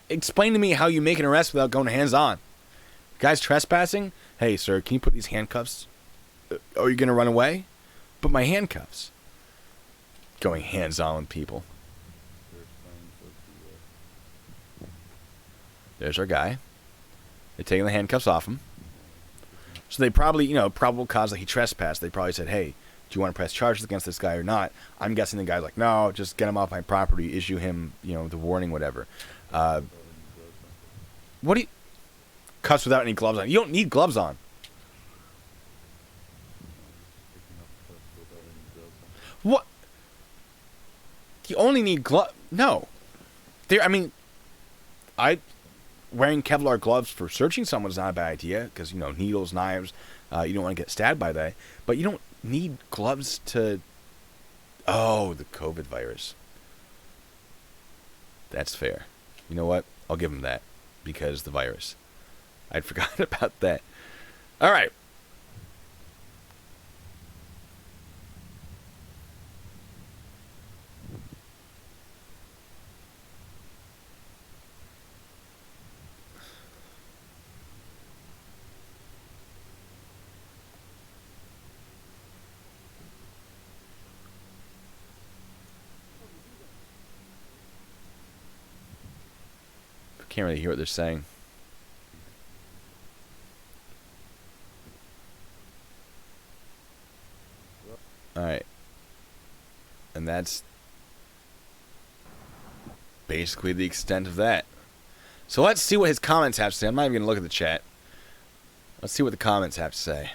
Explain to me how you make an arrest without going hands-on. Guys trespassing? Hey, sir, can you put these handcuffs? Are you going to run away? Put my handcuffs. Going hands-on with people. There's our guy. They're taking the handcuffs off him. So they probably, probable cause that he trespassed. They probably said, hey, do you want to press charges against this guy or not? I'm guessing the guy's like, no, just get him off my property, issue him, the warning, whatever. What do you... Cuffs without any gloves on. You don't need gloves on. What? You only need gloves. No. Wearing Kevlar gloves for searching someone is not a bad idea because, needles, knives, you don't want to get stabbed by that. But you don't need gloves to... Oh, the COVID virus. That's fair. You know what? I'll give him that because the virus. I'd forgotten about that. All right. Can't really hear what they're saying. All right. And that's basically the extent of that. So let's see what his comments have to say. I'm not even going to look at the chat. Let's see what the comments have to say.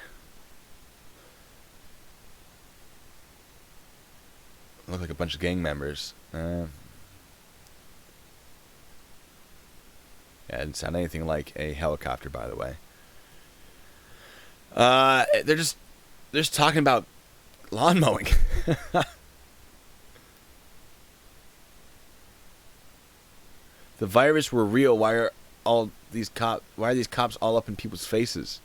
Look like a bunch of gang members. Yeah, it didn't sound anything like a helicopter, by the way. They're just talking about lawn mowing. The virus were real. Why are these cops all up in people's faces?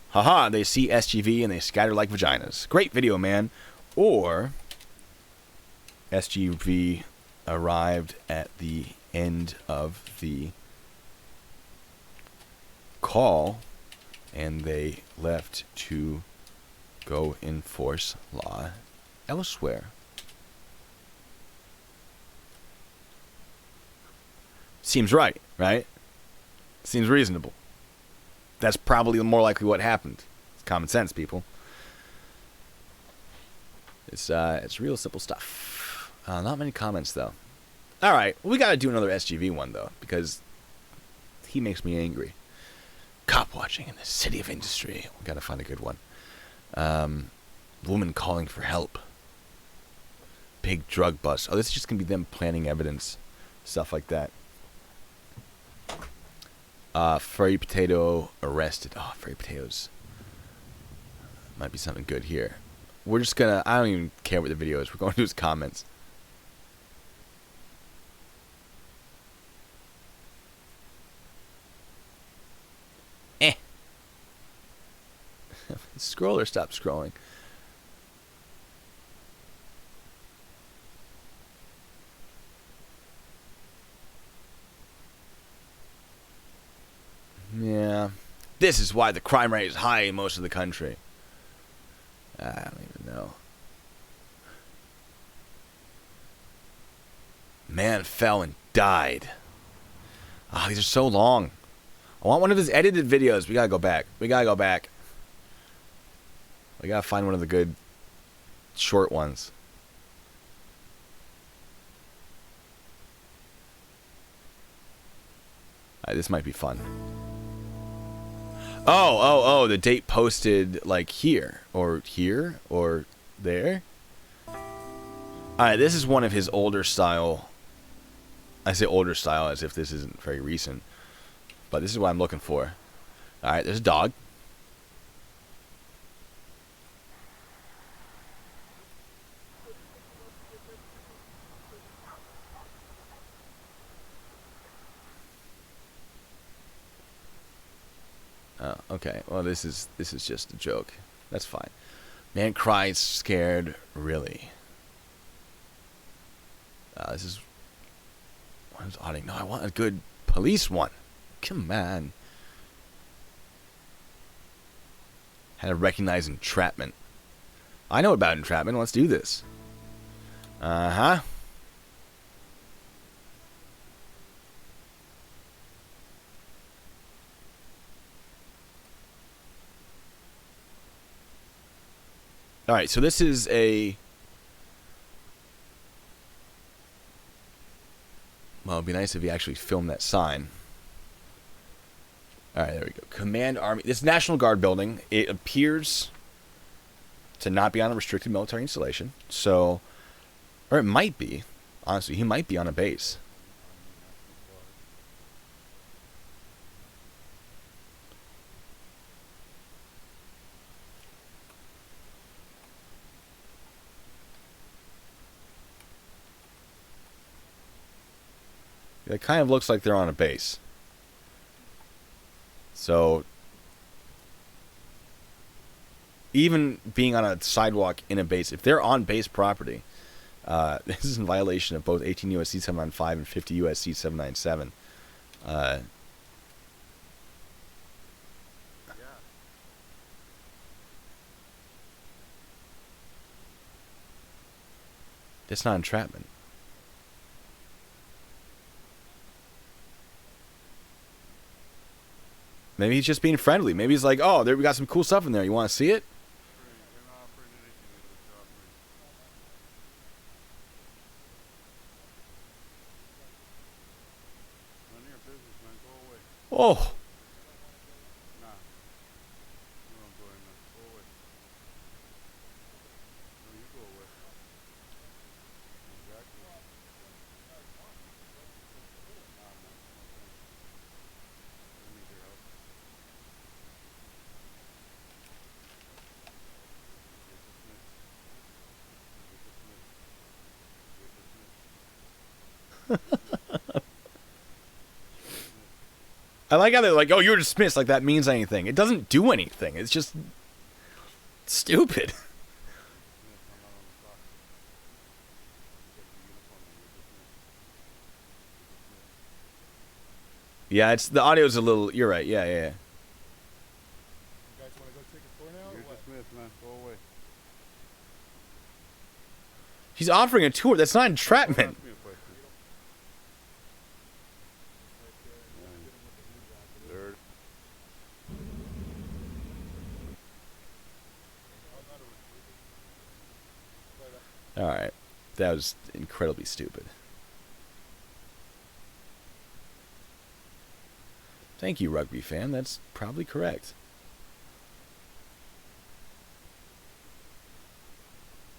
Haha, they see SGV and they scatter like vaginas. Great video, man. Or SGV arrived at the end of the call and they left to go enforce law elsewhere. Seems right, right? Seems reasonable. That's probably more likely what happened. It's common sense, people. It's real simple stuff. Not many comments though. All right, we got to do another SGV one though because he makes me angry. Cop watching in the city of industry. We got to find a good one. Woman calling for help. Big drug bust. Oh, this is just gonna be them planting evidence, stuff like that. Furry potato arrested. Oh, furry potatoes. Might be something good here. We're just gonna. I don't even care what the video is. We're going to his comments. Scroll or stop scrolling. Yeah. This is why the crime rate is high in most of the country. I don't even know. Man fell and died. Oh, these are so long. I want one of his edited videos. We gotta go back. We gotta go back. We gotta find one of the good short ones. Alright, this might be fun. Oh, the date posted like here or there. Alright, this is one of his older style. I say older style as if this isn't very recent. But this is what I'm looking for. Alright, there's a dog. Okay, well this is just a joke. That's fine. Man cries scared, really. This is one's auditing. No, I want a good police one. Come on. How to recognize entrapment. I know about entrapment. Let's do this. Uh-huh. Alright, so this is a... Well, it'd be nice if he actually filmed that sign. Alright, there we go. Command Army. This National Guard building, it appears to not be on a restricted military installation. So, or it might be. Honestly, he might be on a base. It kind of looks like they're on a base. So, even being on a sidewalk in a base, if they're on base property, this is in violation of both 18 U.S.C. 795 and 50 U.S.C. 797. That's not entrapment. Maybe he's just being friendly. Maybe he's like, oh, there we got some cool stuff in there. You want to see it? Oh. I like how they're like, oh, you're dismissed, like that means anything. It doesn't do anything. It's just stupid. Yeah, it's the audio's a little. You're right. Yeah. You guys want to go take a tour now, or what? Dismissed, man. Go away. He's offering a tour. That's not entrapment. Ask me a question. Third. All right, that was incredibly stupid. Thank you, rugby fan. That's probably correct.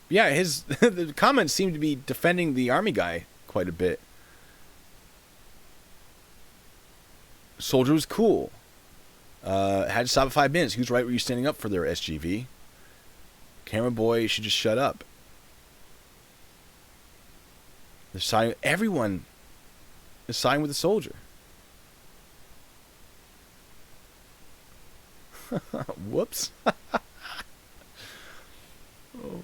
Yeah, his the comments seem to be defending the army guy quite a bit. Soldier was cool. Had to stop at 5 minutes. Who's right? Were you standing up for their SGV? Camera boy should just shut up. They're siding. Everyone is siding with the soldier. Whoops. Oh.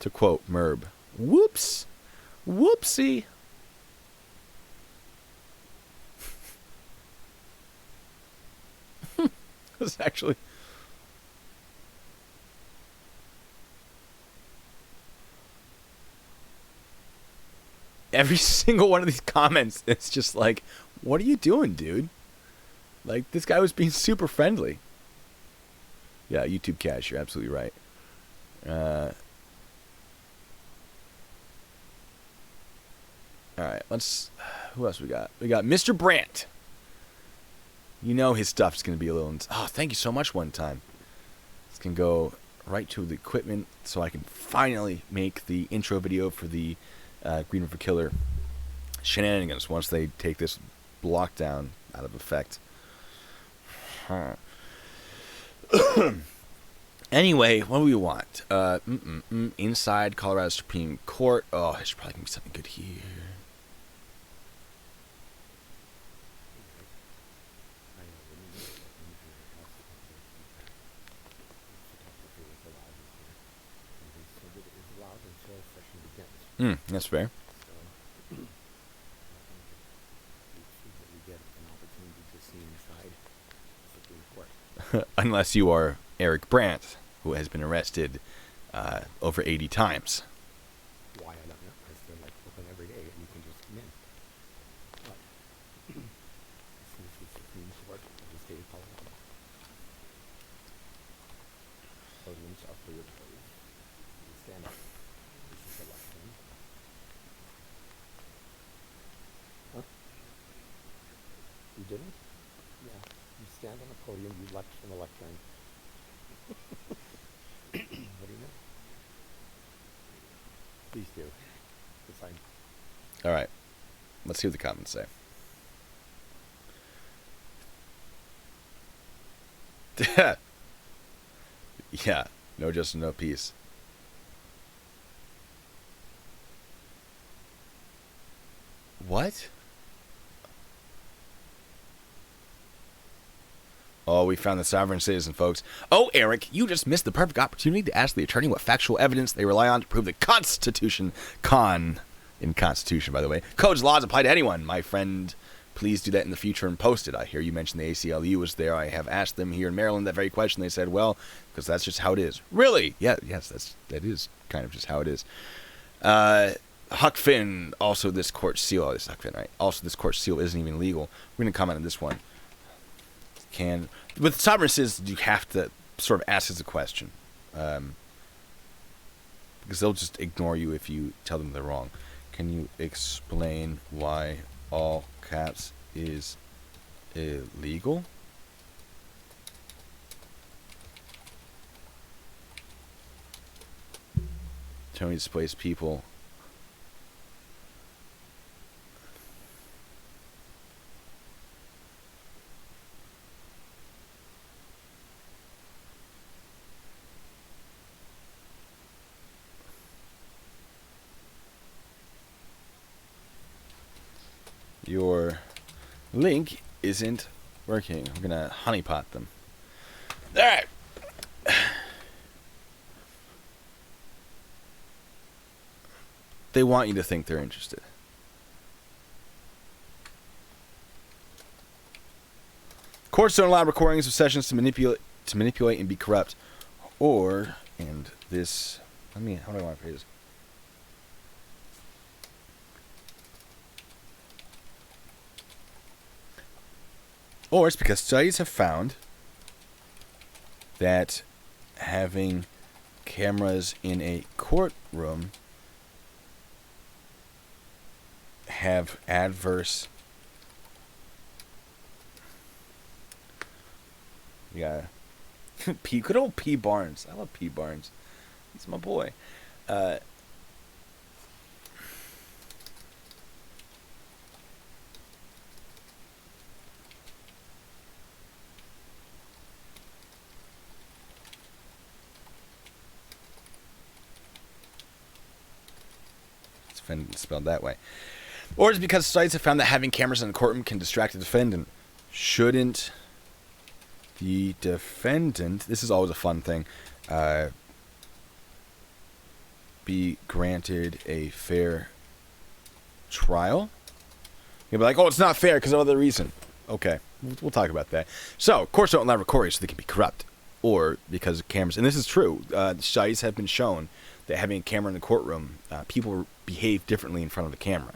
To quote Merb, whoops, whoopsie. That's actually. Every single one of these comments, it's just like, what are you doing, dude? Like, this guy was being super friendly. Yeah, YouTube Cash, you're absolutely right. Alright, let's... Who else we got? We got Mr. Brandt. You know his stuff's going to be a little... Oh, thank you so much one time. This can go right to the equipment so I can finally make the intro video for the Green River Killer shenanigans once they take this lockdown out of effect. Anyway, what do we want? Inside Colorado Supreme Court. Oh, there's probably gonna be something good here. That's fair. Unless you are Eric Brandt, who has been arrested over 80 times. Why, I don't know, because they're like open every day and you can just come in. But this is the Supreme Court of the state of Colorado. Podiums are for your employees. You stand up. This is the left hand. Huh? You didn't? Yeah. You stand on a podium, you lecture from the lectern. What do you know? Please do. Decide. All right. Let's see what the comments say. Yeah. No justice, no peace. What? Oh, we found the sovereign citizen, folks. Oh, Eric, you just missed the perfect opportunity to ask the attorney what factual evidence they rely on to prove the Constitution, in Constitution, by the way, codes, laws apply to anyone. My friend, please do that in the future and post it. I hear you mentioned the ACLU was there. I have asked them here in Maryland that very question. They said, well, because that's just how it is. Really? Yeah, yes, that is kind of just how it is. Huck Finn, also this court seal. Oh, this is Huck Finn, right? Also, this court seal isn't even legal. We're going to comment on this one. With sovereignties, you have to sort of ask as a question. Because they'll just ignore you if you tell them they're wrong. Can you explain why all caps is illegal? Tony displays people. Your link isn't working. I'm gonna honeypot them. Alright. They want you to think they're interested. Courts don't allow recordings of sessions to manipulate and be corrupt. Or, and this, how do I want to phrase this? Or it's because studies have found that having cameras in a courtroom have adverse. Yeah. Good old P. Barnes. I love P. Barnes. He's my boy. Defendant spelled that way. Or it's because studies have found that having cameras in the courtroom can distract the defendant. Shouldn't the defendant, this is always a fun thing, be granted a fair trial? You'll be like, oh, it's not fair because of other reason. Okay, we'll talk about that. So, courts don't allow recordings so they can be corrupt. Or because of cameras. And this is true. Studies have been shown that having a camera in the courtroom, people behave differently in front of the camera.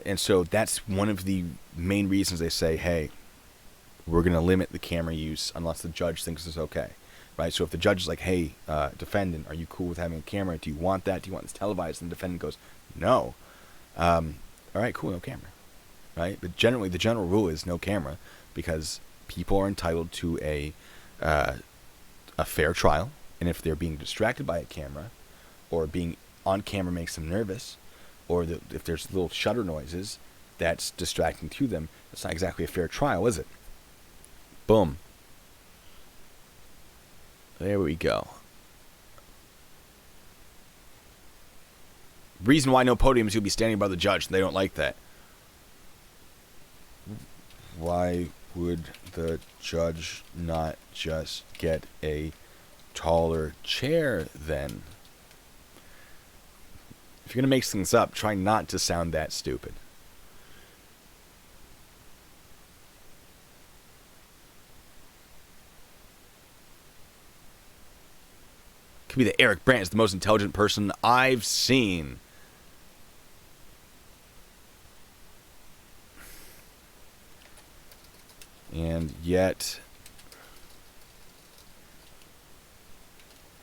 And so that's one of the main reasons they say, hey, we're going to limit the camera use unless the judge thinks it's okay. Right? So if the judge is like, hey, defendant, are you cool with having a camera? Do you want that? Do you want this televised? And the defendant goes, no. All right, cool, no camera. Right? But generally, the general rule is no camera because people are entitled to a fair trial. And if they're being distracted by a camera or being on camera makes them nervous, or if there's little shutter noises that's distracting to them, it's not exactly a fair trial, is it? Boom. There we go. Reason why no podiums, you'll be standing by the judge, and they don't like that. Why would the judge not just get a taller chair then? If you're going to make things up, try not to sound that stupid. Could be that Eric Brandt is the most intelligent person I've seen. And yet,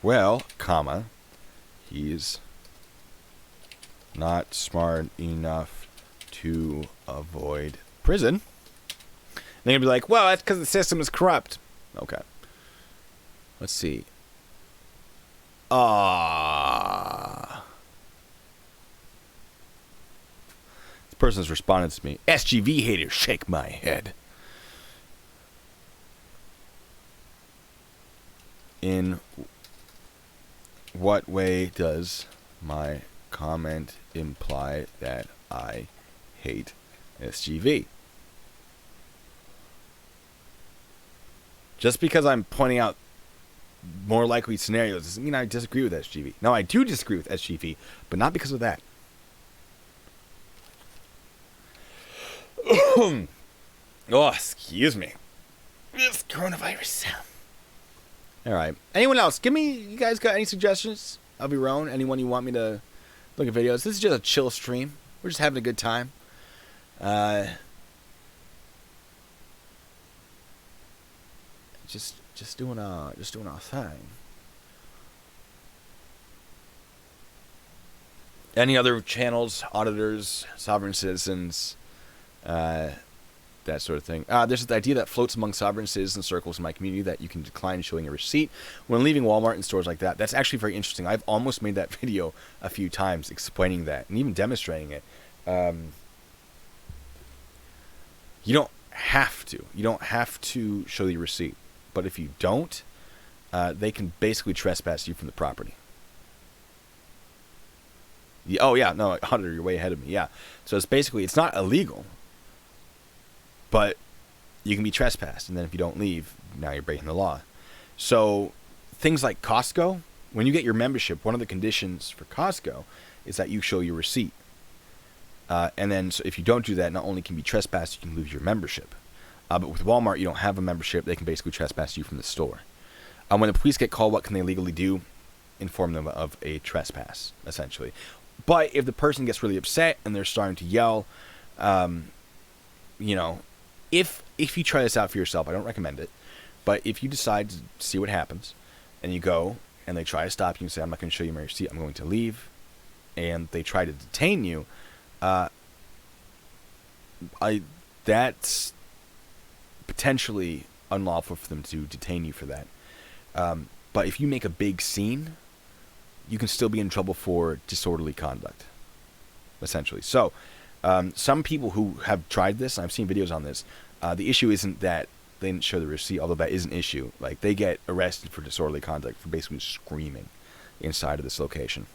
well, comma, he's not smart enough to avoid prison. They're going to be like, well, that's because the system is corrupt. Okay. Let's see. This person's responded to me. SGV haters, shake my head. In what way does my comment imply that I hate SGV? Just because I'm pointing out more likely scenarios doesn't mean I disagree with SGV. No, I do disagree with SGV, but not because of that. Oh, excuse me. This coronavirus. All right. Anyone else? You guys got any suggestions of your own? Anyone you want me to look at videos. This is just a chill stream. We're just having a good time. Just doing our thing. Any other channels, auditors, sovereign citizens, that sort of thing. There's the idea that floats among sovereign citizen circles in my community that you can decline showing a receipt when leaving Walmart and stores like that. That's actually very interesting. I've almost made that video a few times explaining that and even demonstrating it. You don't have to. You don't have to show the receipt. But if you don't, they can basically trespass you from the property. Oh, yeah. No, Hunter, you're way ahead of me. Yeah. So it's basically, it's not illegal. But you can be trespassed. And then if you don't leave, now you're breaking the law. So things like Costco, when you get your membership, one of the conditions for Costco is that you show your receipt. And then so if you don't do that, not only can you be trespassed, you can lose your membership. But with Walmart, you don't have a membership. They can basically trespass you from the store. When the police get called, what can they legally do? Inform them of a trespass, essentially. But if the person gets really upset and they're starting to yell, if you try this out for yourself, I don't recommend it. But if you decide to see what happens, and you go and they try to stop you and say, I'm not going to show you my receipt, I'm going to leave, and they try to detain you, that's potentially unlawful for them to detain you for that. But if you make a big scene, you can still be in trouble for disorderly conduct, essentially. So, some people who have tried this, and I've seen videos on this, the issue isn't that they didn't show the receipt, although that is an issue. Like, they get arrested for disorderly conduct for basically screaming inside of this location.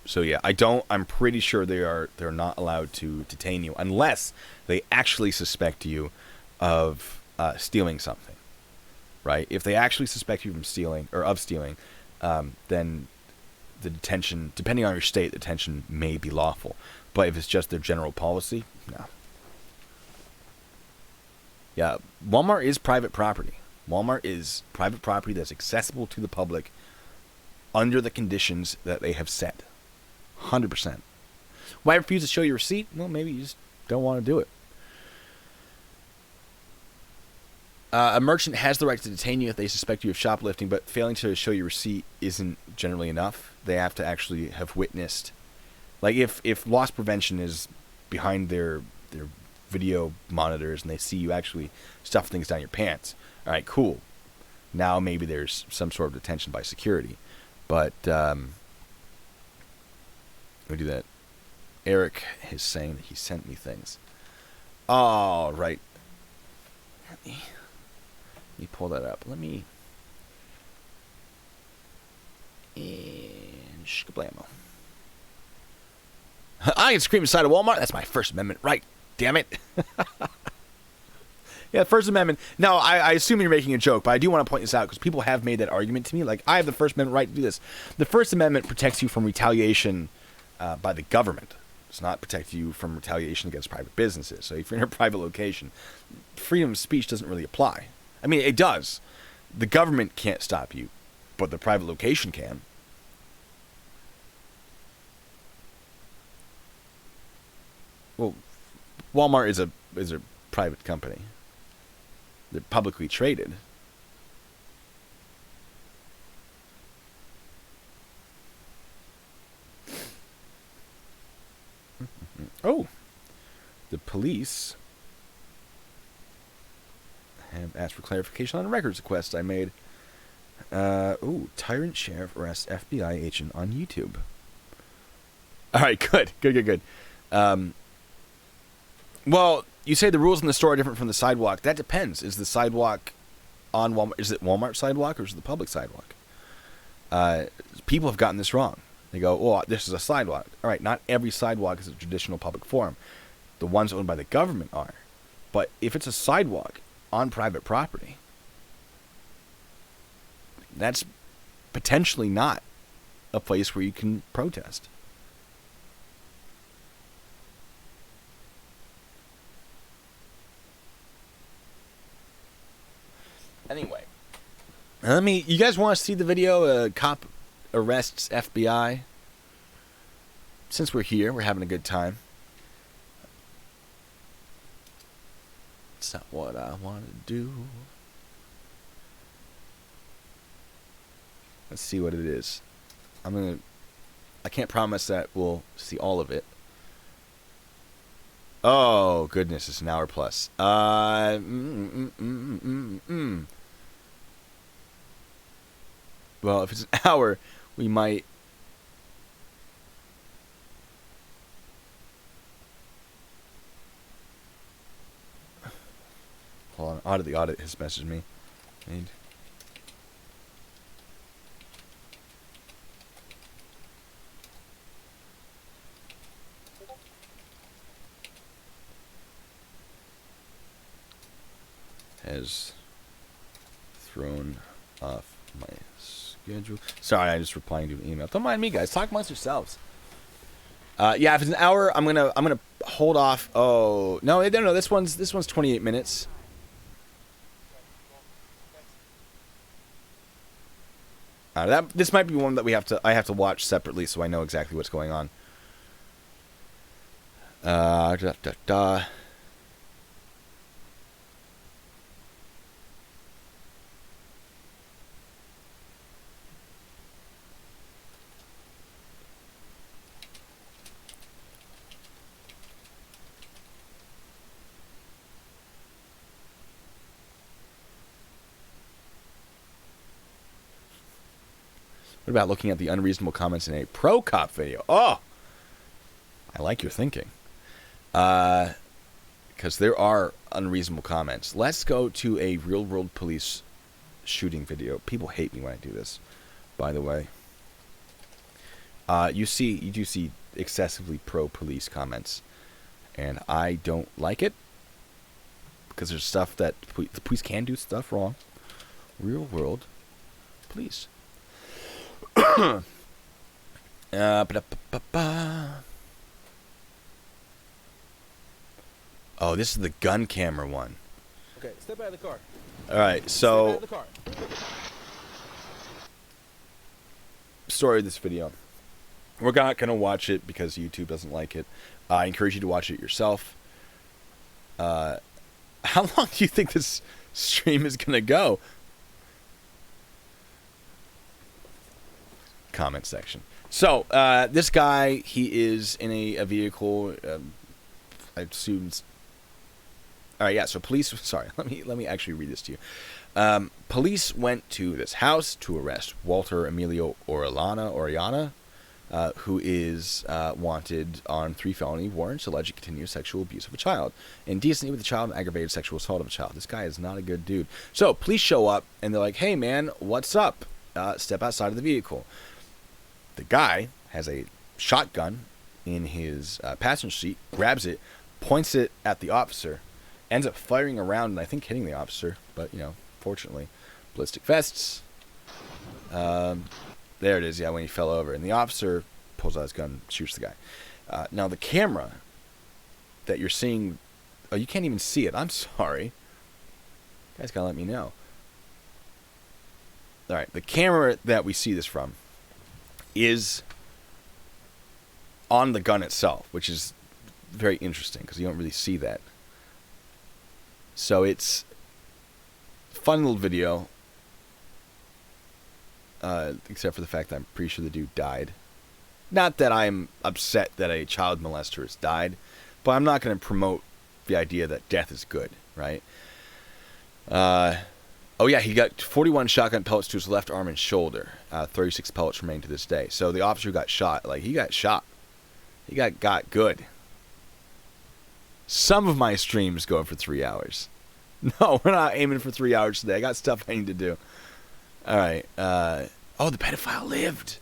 So yeah, I'm pretty sure they're not allowed to detain you unless they actually suspect you of stealing something, right? If they actually suspect you of stealing, then the detention, depending on your state, the detention may be lawful. But if it's just their general policy, no. Yeah, Walmart is private property. Walmart is private property that's accessible to the public under the conditions that they have set. 100%. Why refuse to show your receipt? Well, maybe you just don't want to do it. A merchant has the right to detain you if they suspect you of shoplifting, but failing to show your receipt isn't generally enough. They have to actually have witnessed. Like, if loss prevention is behind their video monitors and they see you actually stuff things down your pants, all right, cool. Now maybe there's some sort of detention by security. But, let me do that. Eric is saying that he sent me things. All right. Let me pull that up. And shkablamo. I can scream inside of Walmart. That's my First Amendment right. Damn it. Yeah, First Amendment. Now, I assume you're making a joke, but I do want to point this out because people have made that argument to me. Like, I have the First Amendment right to do this. The First Amendment protects you from retaliation by the government. It's not protect you from retaliation against private businesses. So if you're in a private location, freedom of speech doesn't really apply. I mean, it does. The government can't stop you, but the private location can. Well, Walmart is a private company. They're publicly traded. Oh, the police have asked for clarification on a records request I made. Tyrant sheriff arrests FBI agent on YouTube. All right, good. Well, you say the rules in the store are different from the sidewalk. That depends. Is the sidewalk on Walmart? Is it Walmart sidewalk or is it the public sidewalk? People have gotten this wrong. They go, oh, this is a sidewalk. All right, not every sidewalk is a traditional public forum. The ones owned by the government are. But if it's a sidewalk on private property, that's potentially not a place where you can protest. Anyway, You guys want to see the video? Cop arrests FBI. Since we're here, we're having a good time. It's not what I want to do. Let's see what it is. I can't promise that we'll see all of it. Oh, goodness, it's an hour plus. Well, if it's an hour, we might... Hold on, the audit has messaged me. Has thrown off my schedule. Sorry, I just replying to an email. Don't mind me, guys. Talk amongst yourselves. Yeah, if it's an hour, I'm gonna hold off. Oh no, no. This one's 28 minutes. This might be one that I have to watch separately, so I know exactly what's going on. What about looking at the unreasonable comments in a pro cop video? Oh, I like your thinking. Because there are unreasonable comments. Let's go to a real world police shooting video. People hate me when I do this, by the way. You do see excessively pro police comments, and I don't like it because there's stuff that the police can do stuff wrong. Real world police. Oh, this is the gun camera one. Okay, step out of the car. All right, Step out so of the car. story of this video. We're not gonna watch it because YouTube doesn't like it. I encourage you to watch it yourself. How long do you think this stream is gonna go? Comment section. So this guy, he is in a vehicle. I assume. All right, yeah. So police. Sorry, let me actually read this to you. Police went to this house to arrest Walter Emilio Orellana, who is wanted on 3 felony warrants alleged continuous sexual abuse of a child, indecency with a child, and aggravated sexual assault of a child. This guy is not a good dude. So police show up and they're like, "Hey, man, what's up? Step outside of the vehicle." The guy has a shotgun in his passenger seat, grabs it, points it at the officer, ends up firing around and I think hitting the officer, but, fortunately, ballistic vests. There it is, yeah, when he fell over. And the officer pulls out his gun, shoots the guy. Now, the camera that you're seeing... Oh, you can't even see it. I'm sorry. You guys gotta let me know. All right, the camera that we see this from is on the gun itself, which is very interesting because you don't really see that. So it's a fun little video, except for the fact that I'm pretty sure the dude died. Not that I'm upset that a child molester has died, but I'm not going to promote the idea that death is good, right? Oh yeah, he got 41 shotgun pellets to his left arm and shoulder. 36 pellets remain to this day. So the officer who got shot, he got shot. He got good. Some of my streams go for 3 hours. No, we're not aiming for 3 hours today. I got stuff I need to do. All right. Oh, the pedophile lived.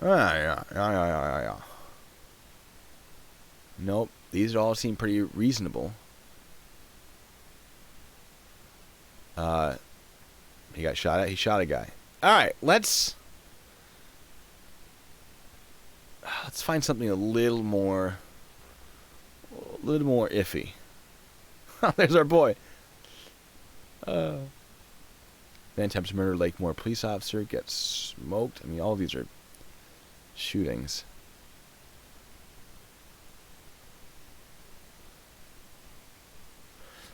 Yeah. Nope, these all seem pretty reasonable. He got shot at. He shot a guy. All right, let's find something a little more iffy. There's our boy. Man attempts to murder Lakemore police officer, gets smoked. I mean, all of these are shootings.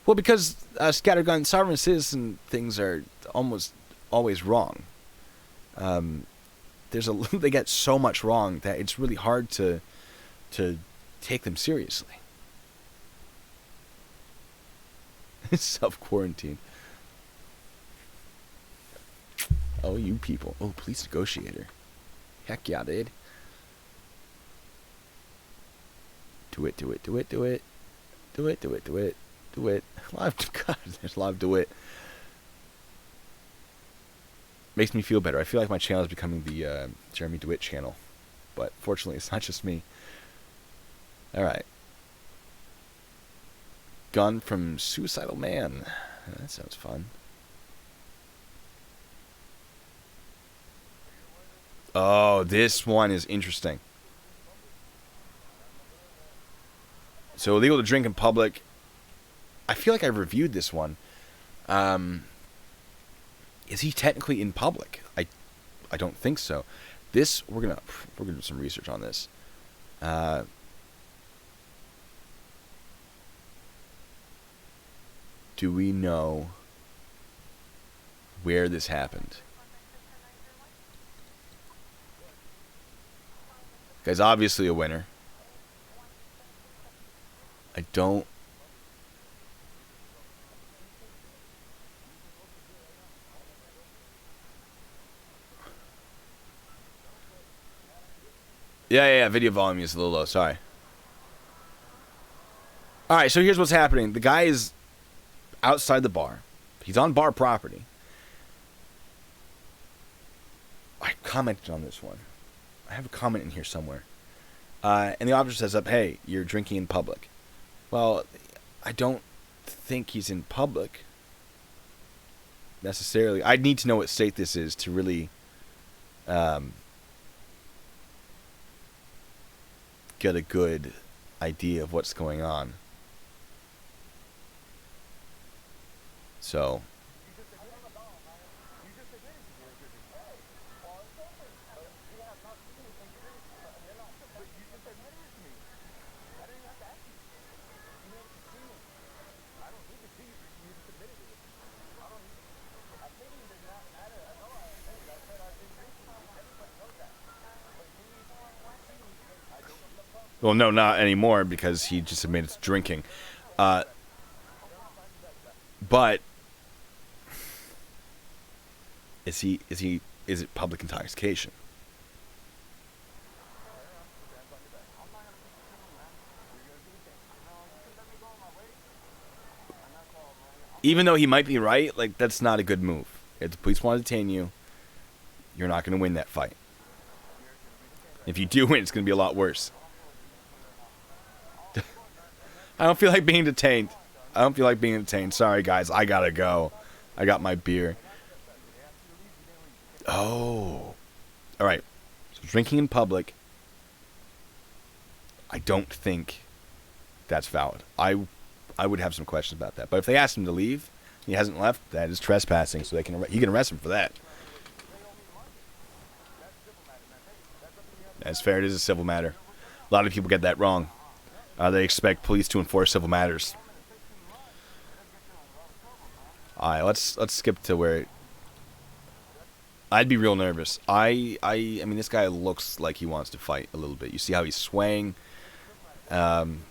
Well, because scattergun sovereign citizen things are almost always wrong. They get so much wrong that it's really hard to take them seriously. Self-quarantine. Oh, you people. Oh, police negotiator. Heck yeah, dude. Do it. Do it. God, there's a lot of do it. Makes me feel better. I feel like my channel is becoming the Jeremy DeWitt channel. But fortunately, it's not just me. Alright. Gun from Suicidal Man. That sounds fun. Oh, this one is interesting. So, illegal to drink in public. I feel like I've reviewed this one. Is he technically in public? I don't think so. This we're gonna do some research on this. Do we know where this happened? Guy's obviously a winner. I don't. Yeah. Video volume is a little low. Sorry. All right. So here's what's happening. The guy is outside the bar. He's on bar property. I commented on this one. I have a comment in here somewhere. And the officer says up, "Hey, you're drinking in public." Well, I don't think he's in public necessarily. I'd need to know what state this is to really get a good idea of what's going on. So well, no, not anymore because he just admitted to drinking. But is it public intoxication? Even though he might be right, like, that's not a good move. If the police want to detain you, you're not going to win that fight. If you do win, it's going to be a lot worse. I don't feel like being detained. Sorry, guys. I gotta go. I got my beer. Oh. Alright. So drinking in public. I don't think that's valid. I would have some questions about that. But if they asked him to leave, he hasn't left, that is trespassing, so he can arrest him for that. That's fair. It is a civil matter. A lot of people get that wrong. They expect police to enforce civil matters. Alright, let's skip to where I'd be real nervous. I mean, this guy looks like he wants to fight a little bit. You see how he's swaying. And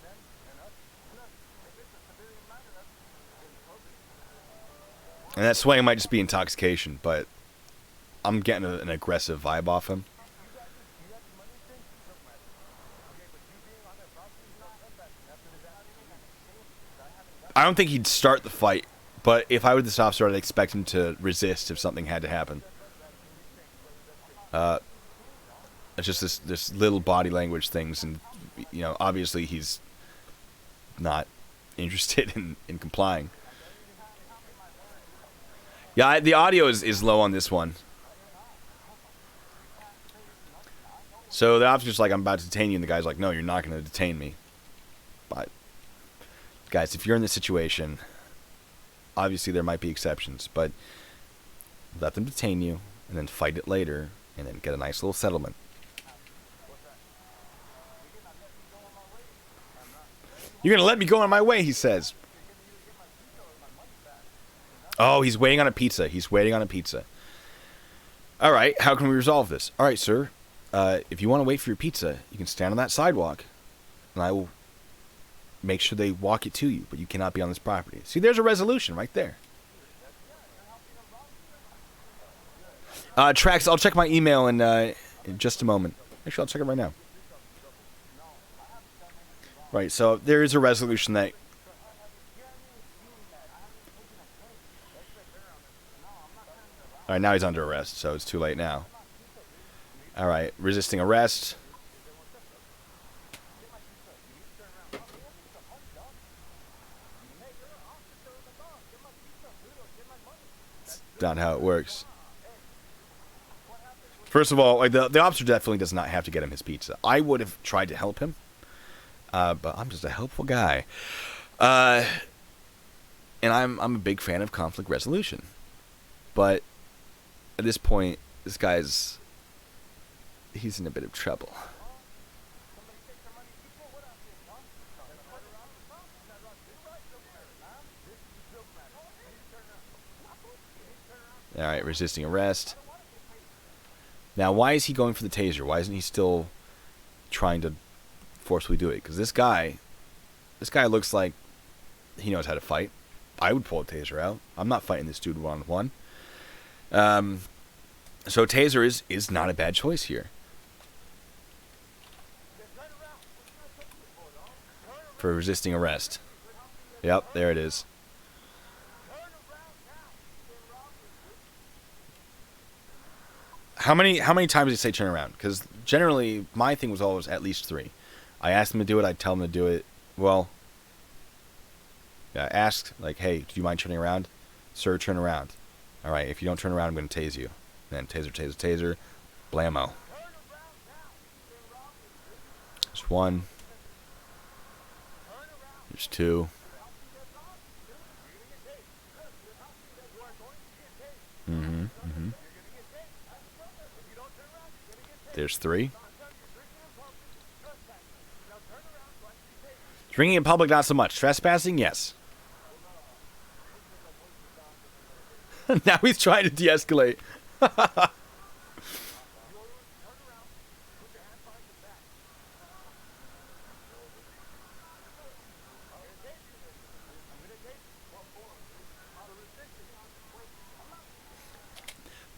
that swaying might just be intoxication, but I'm getting an aggressive vibe off him. I don't think he'd start the fight, but if I were this officer, I'd expect him to resist if something had to happen. It's just this little body language things, and you know, obviously he's not interested in complying. Yeah, the audio is low on this one. So the officer's like, I'm about to detain you, and the guy's like, no, you're not going to detain me. But, guys, if you're in this situation, obviously there might be exceptions, but let them detain you, and then fight it later, and then get a nice little settlement. You're going to let me go on my way, he says. Oh, he's waiting on a pizza. He's waiting on a pizza. All right, how can we resolve this? All right, sir. If you want to wait for your pizza, you can stand on that sidewalk, and I will make sure they walk it to you, but you cannot be on this property. See, there's a resolution right there. Trax, I'll check my email in just a moment. Actually, I'll check it right now. Right, so there is a resolution that... All right, now he's under arrest, so it's too late now. All right, resisting arrest. That's not how it works. First of all, like the officer definitely does not have to get him his pizza. I would have tried to help him, but I'm just a helpful guy. And I'm a big fan of conflict resolution. But at this point, this guy's... he's in a bit of trouble. All right, resisting arrest. Now, why is he going for the taser? Why isn't he still trying to forcefully do it? Because this guy looks like he knows how to fight. I would pull a taser out. I'm not fighting this dude one-on-one. So taser is not a bad choice here. For resisting arrest. Yep, there it is. How many times did he say turn around? Because generally, my thing was always at least 3. I asked him to do it. I'd tell him to do it. Well, yeah, I asked, like, hey, do you mind turning around? Sir, turn around. All right, if you don't turn around, I'm going to tase you. Then taser, taser, taser. Blammo. There's 1. There's 2. There's 3. Drinking in public, not so much. Trespassing, yes. Now he's trying to de-escalate.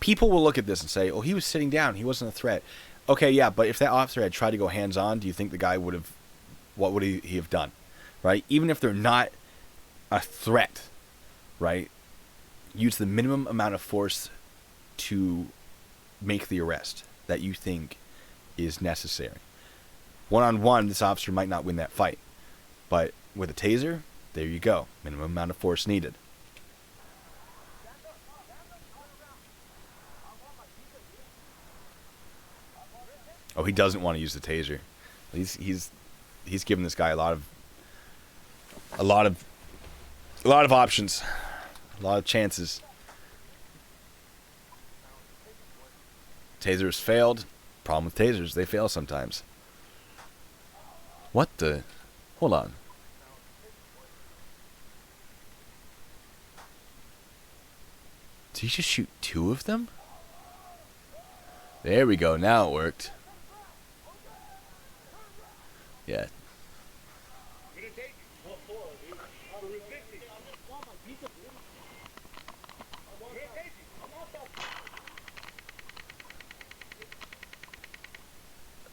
People will look at this and say, oh, he was sitting down. He wasn't a threat. Okay, yeah, but if that officer had tried to go hands-on, do you think the guy would have... what would he have done? Right? Even if they're not a threat, right? Use the minimum amount of force to make the arrest that you think is necessary. One-on-one, this officer might not win that fight. But with a taser, there you go. Minimum amount of force needed. Oh, he doesn't want to use the taser. He's given this guy a lot of options, a lot of chances. Tasers failed. Problem with tasers, they fail sometimes. What the? Hold on. Did he just shoot 2 of them? There we go. Now it worked. Yeah.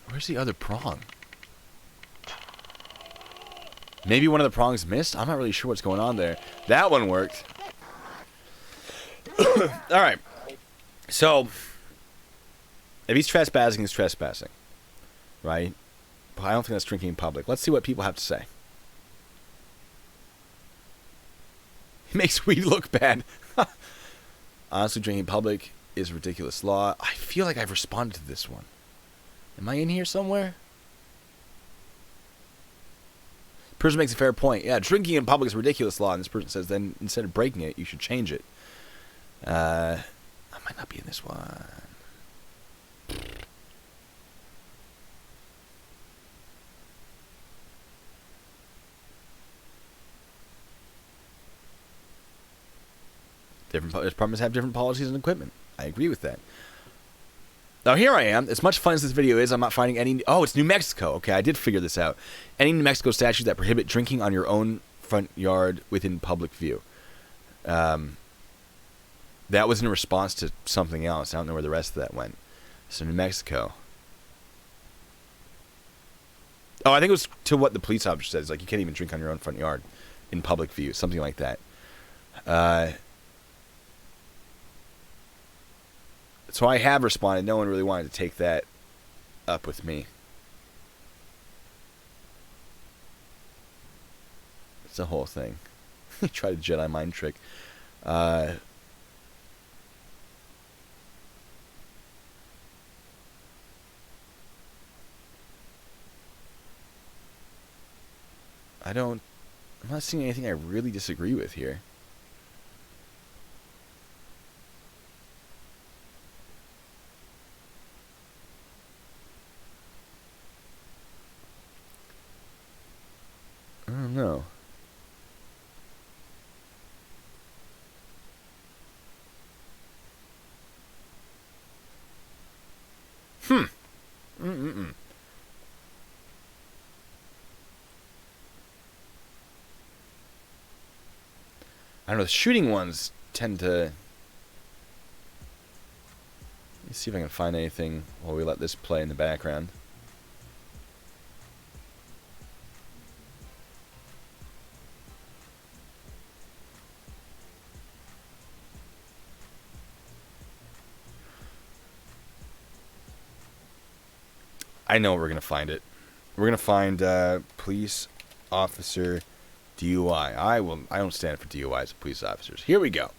Where's the other prong? Maybe one of the prongs missed? I'm not really sure what's going on there. That one worked. Alright. So, if he's trespassing, he's trespassing. Right? But I don't think that's drinking in public. Let's see what people have to say. He makes weed look bad. Honestly, drinking in public is a ridiculous law. I feel like I've responded to this one. Am I in here somewhere? Person makes a fair point. Yeah, drinking in public is a ridiculous law, and this person says then instead of breaking it, you should change it. I might not be in this one. Different departments have different policies and equipment. I agree with that. Now here I am. As much fun as this video is, I'm not finding any... Oh, it's New Mexico. Okay, I did figure this out. Any New Mexico statutes that prohibit drinking on your own front yard within public view. That was in response to something else. I don't know where the rest of that went. So New Mexico. Oh, I think it was to what the police officer says. Like, you can't even drink on your own front yard in public view. Something like that. So I have responded. No one really wanted to take that up with me. It's a whole thing. Tried a Jedi mind trick. I don't... I'm not seeing anything I really disagree with here. I don't know. Mm-mm-mm. I don't know, the shooting ones tend to... Let me see if I can find anything while we let this play in the background. I know we're going to find it. We're going to find police officer DUI. I don't stand for DUIs as police officers. Here we go.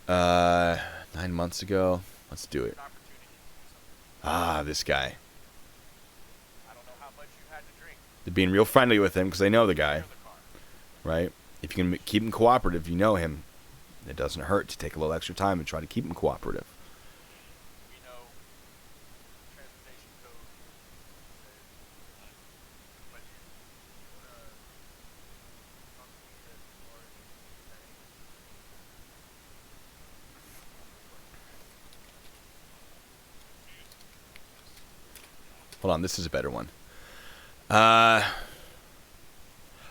9 months ago. Let's do it. Ah, this guy. I don't know how much you had to drink. They're being real friendly with him because they know the guy. Right? If you can keep him cooperative, you know him. It doesn't hurt to take a little extra time and try to keep him cooperative. We know transportation code. But you Hold on, this is a better one. No.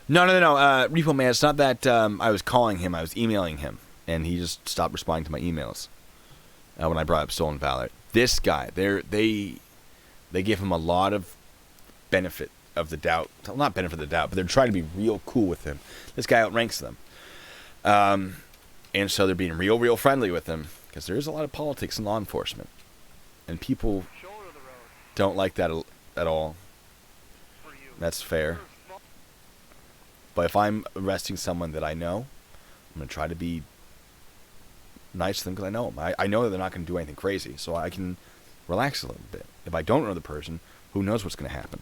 Repo Man, it's not that I was calling him, I was emailing him. And he just stopped responding to my emails when I brought up Stolen Valor. This guy, they give him a lot of benefit of the doubt. Well, not benefit of the doubt, but they're trying to be real cool with him. This guy outranks them. And so they're being real friendly with him. Because there is a lot of politics in law enforcement. And people don't like that at all. That's fair. But if I'm arresting someone that I know, I'm going to try to be nice to them because I know them. I know that they're not going to do anything crazy, so I can relax a little bit. If I don't know the person, who knows what's going to happen?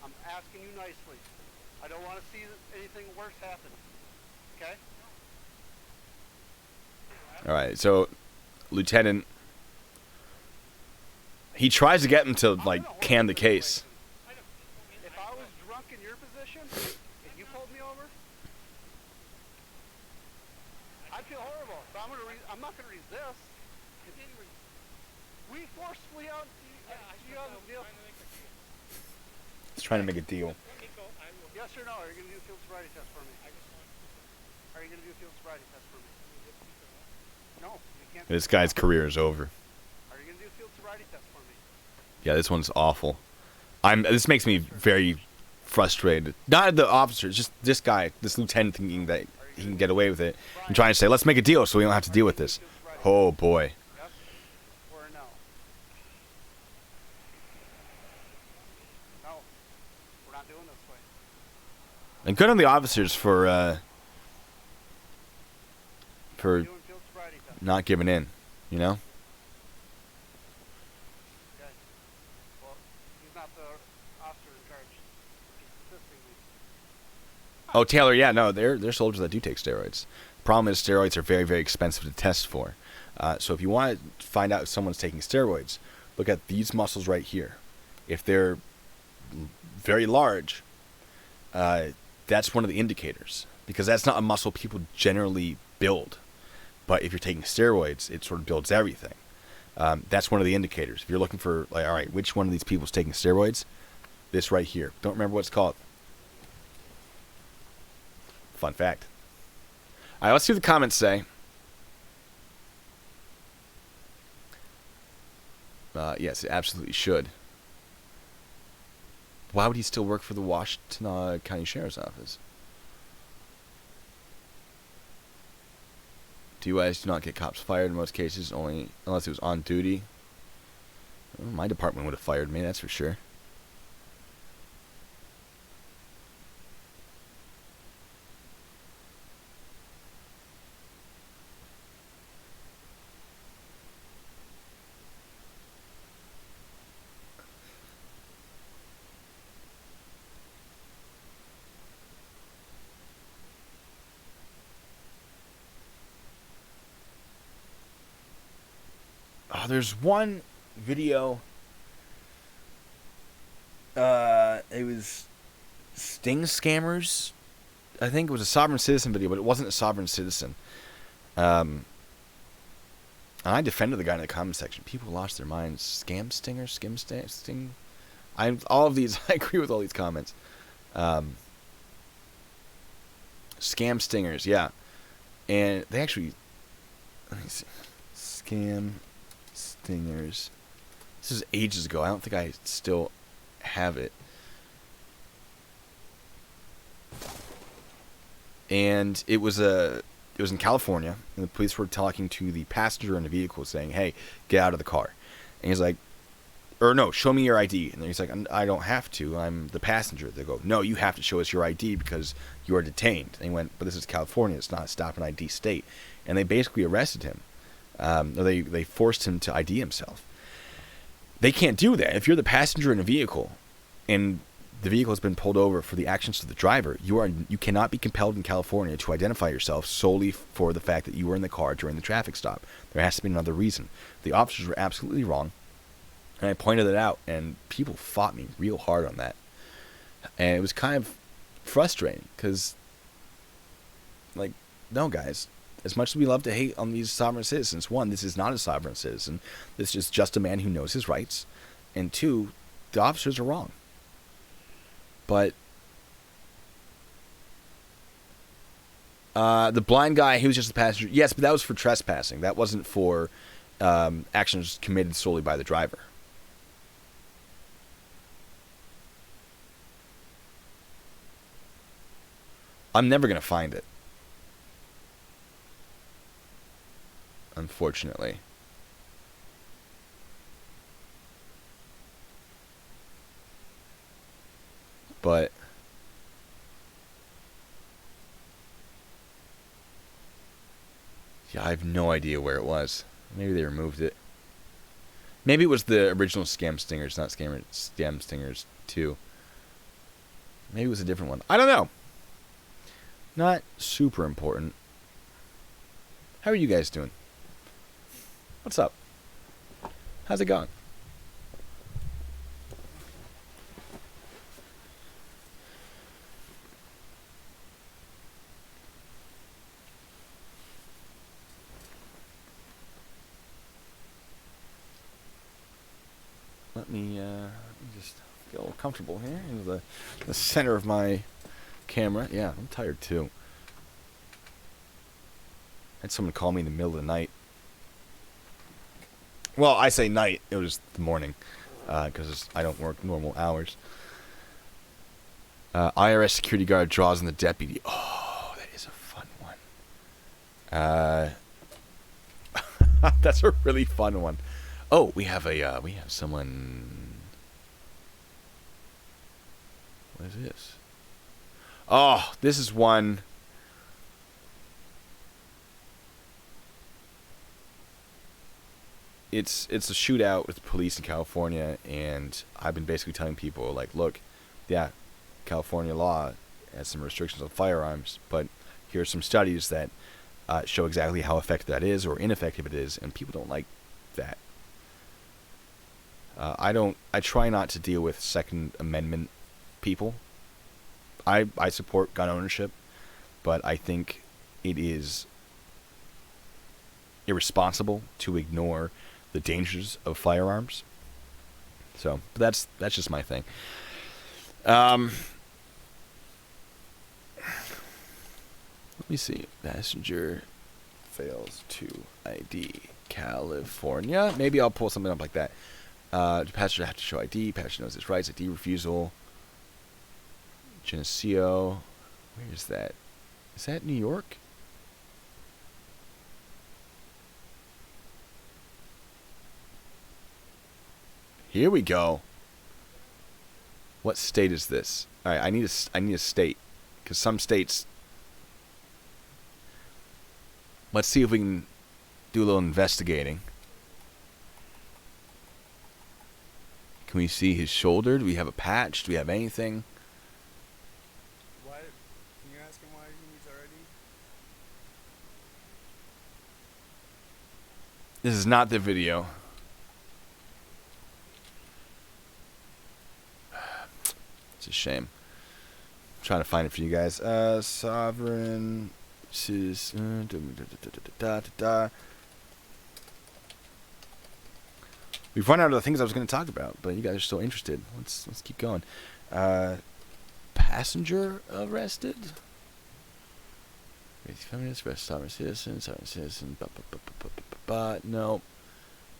I'm asking you nicely. I don't want to see anything worse happen. Okay? All right, so Lieutenant, he tries to get him to like can the case. If I was drunk in your position and you pulled me over, I'd feel horrible. So I'm not gonna resist. We forcefully out the deal. He's trying to make a deal. Yes or no? Are you gonna do a field sobriety test for me? Are you gonna do a field sobriety test for me? No, you can't. This guy's career is over. Are you gonna do a field sobriety test for me? Yeah, this one's awful. This makes me very frustrated. Not the officers, just this guy, this lieutenant thinking that he can get away with it and trying to say, let's make a deal so we don't have to deal with this. Oh boy. Yes or no? No, we're not doing this way. And good on the officers for Doing field sobriety test. not giving in, you know? Okay. Well, he's not the officer in charge. He's assisting me. Oh, Taylor, yeah, no, they're soldiers that do take steroids. Problem is, steroids are very, very expensive to test for. So if you want to find out if someone's taking steroids, look at these muscles right here. If they're very large, that's one of the indicators, because that's not a muscle people generally build. But if you're taking steroids, it sort of builds everything. That's one of the indicators. If you're looking for, like, all right, which one of these people is taking steroids? This right here. Don't remember what it's called. Fun fact. All right, let's see what the comments say. Yes, it absolutely should. Why would he still work for the Washington County Sheriff's Office? DUIs do not get cops fired in most cases, only unless it was on duty. Well, my department would have fired me, that's for sure. Oh, there's one video. It was Sting Scammers. I think it was a Sovereign Citizen video, but it wasn't a Sovereign Citizen. I defended the guy in the comment section. People lost their minds. Scam Stinger? Sting? All of these, I agree with all these comments. Scam Stingers, yeah. And they actually... Let me see. Scam Stingers. This is ages ago. I don't think I still have it. And it was in California, and the police were talking to the passenger in the vehicle, saying, "Hey, get out of the car." And he's like, or no, show me your ID. And he's like, "I don't have to. I'm the passenger." They go, "No, you have to show us your ID because you are detained." And he went, "But this is California. It's not a stop and ID state." And they basically arrested him. They forced him to ID himself. They can't do that. If you're the passenger in a vehicle and the vehicle has been pulled over for the actions of the driver, you cannot be compelled in California to identify yourself solely for the fact that you were in the car during the traffic stop. There has to be another reason. The officers were absolutely wrong, and I pointed it out, and people fought me real hard on that. And it was kind of frustrating because, like, no, guys. As much as we love to hate on these sovereign citizens, one, this is not a sovereign citizen. This is just a man who knows his rights. And two, the officers are wrong. But the blind guy, he was just a passenger. Yes, but that was for trespassing. That wasn't for actions committed solely by the driver. I'm never going to find it. Unfortunately. But yeah, I have no idea where it was. Maybe they removed it. Maybe it was the original Scam Stingers, not Scam Stingers 2. Maybe it was a different one. I don't know. Not super important. How are you guys doing? What's up? How's it going? Let me just get a little comfortable here in the center of my camera. Yeah, I'm tired too. I had someone call me in the middle of the night. Well, I say night. It was the morning, because I don't work normal hours. IRS security guard draws on the deputy. Oh, that is a fun one. That's a really fun one. Oh, we have someone. What is this? Oh, this is one. It's a shootout with police in California, and I've been basically telling people, like, look, yeah, California law has some restrictions on firearms, but here are some studies that show exactly how effective that is or ineffective it is, and people don't like that. I try not to deal with Second Amendment people. I support gun ownership, but I think it is irresponsible to ignore the dangers of firearms. So that's just my thing. Let me see. Passenger fails to ID California. Maybe I'll pull something up like that. The passenger has to show ID. Passenger knows his rights. ID refusal. Geneseo. Where is that? Is that New York? Here we go. What state is this? All right, I need a state, because some states. Let's see if we can do a little investigating. Can we see his shoulder? Do we have a patch? Do we have anything? Why? Can you ask him why he needs our ID? This is not the video. It's a shame. I'm trying to find it for you guys. Sovereign citizen. We've run out of the things I was going to talk about, but you guys are still interested. Let's keep going. Passenger arrested. Feminist arrest sovereign citizen. Nope.